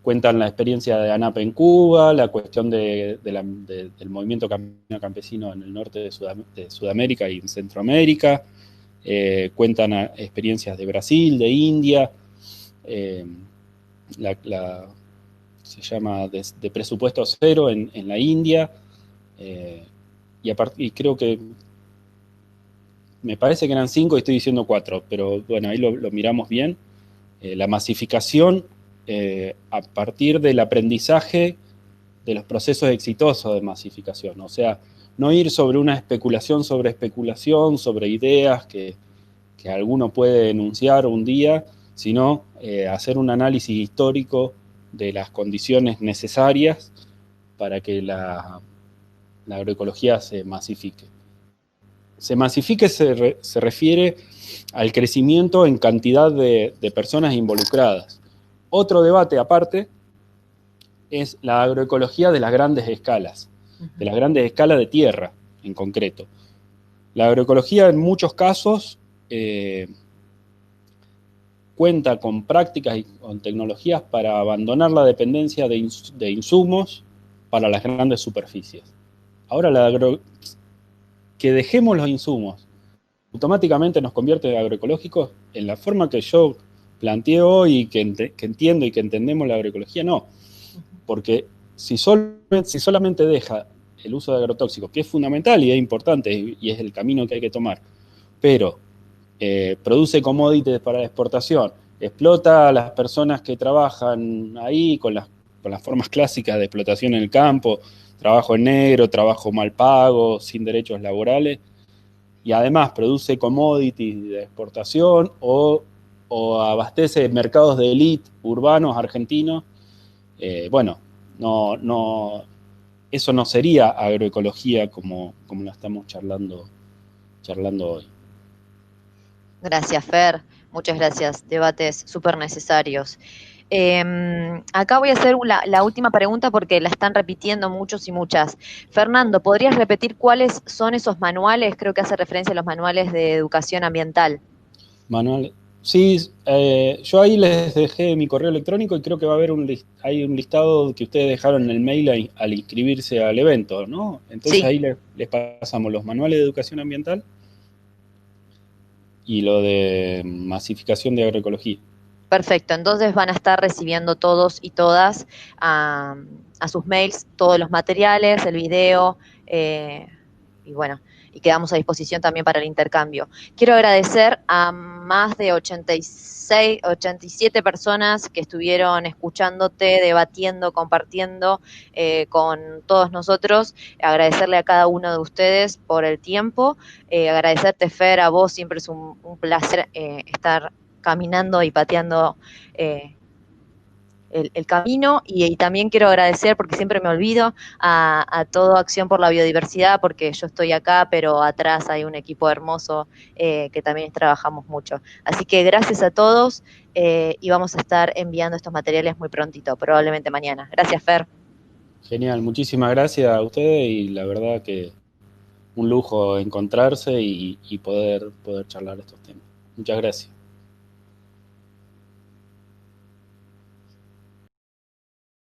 Cuentan la experiencia de ANAP en Cuba, la cuestión del movimiento campesino en el norte de Sudamérica y en Centroamérica. Cuentan experiencias de Brasil, de India. Se llama de presupuesto cero en la India. Y creo que me parece que eran 5 y estoy diciendo 4, pero bueno, ahí lo miramos bien. La masificación a partir del aprendizaje de los procesos exitosos de masificación. O sea, no ir sobre una especulación, sobre ideas que alguno puede enunciar un día, sino hacer un análisis histórico de las condiciones necesarias para que la agroecología se masifique. Se refiere al crecimiento en cantidad de personas involucradas. Otro debate aparte es la agroecología de las grandes escalas, de las grandes escalas de tierra en concreto. La agroecología en muchos casos cuenta con prácticas y con tecnologías para abandonar la dependencia de insumos para las grandes superficies. Ahora que dejemos los insumos automáticamente nos convierte en agroecológicos en la forma que yo planteo y que entiendo y que entendemos la agroecología, no. Porque si solamente deja el uso de agrotóxicos, que es fundamental y es importante y es el camino que hay que tomar, pero produce commodities para la exportación, explota a las personas que trabajan ahí con las formas clásicas de explotación en el campo, trabajo en negro, trabajo mal pago, sin derechos laborales, y además produce commodities de exportación o abastece mercados de élite urbanos argentinos, bueno, no eso no sería agroecología como la estamos charlando hoy. Gracias, Fer. Muchas gracias. Debates súper necesarios. Acá voy a hacer la última pregunta porque la están repitiendo muchos y muchas. Fernando, ¿podrías repetir cuáles son esos manuales? Creo que hace referencia a los manuales de educación ambiental. Manual. Sí, yo ahí les dejé mi correo electrónico y creo que va a haber hay un listado que ustedes dejaron en el mail al inscribirse al evento, ¿no? Entonces Sí, ahí les pasamos los manuales de educación ambiental y lo de masificación de agroecología. perfecto. Entonces van a estar recibiendo todos y todas a sus mails todos los materiales, el video, y bueno, y quedamos a disposición también para el intercambio. Quiero agradecer a más de 86, 87 personas que estuvieron escuchándote, debatiendo, compartiendo con todos nosotros. Agradecerle a cada uno de ustedes por el tiempo. Agradecerte, Fer, a vos, siempre es un placer estar caminando y pateando el camino y también quiero agradecer, porque siempre me olvido, a toda Acción por la Biodiversidad, porque yo estoy acá, pero atrás hay un equipo hermoso que también trabajamos mucho. Así que gracias a todos y vamos a estar enviando estos materiales muy prontito, probablemente mañana. Gracias, Fer. Genial, muchísimas gracias a ustedes y la verdad que un lujo encontrarse y poder charlar estos temas. Muchas gracias.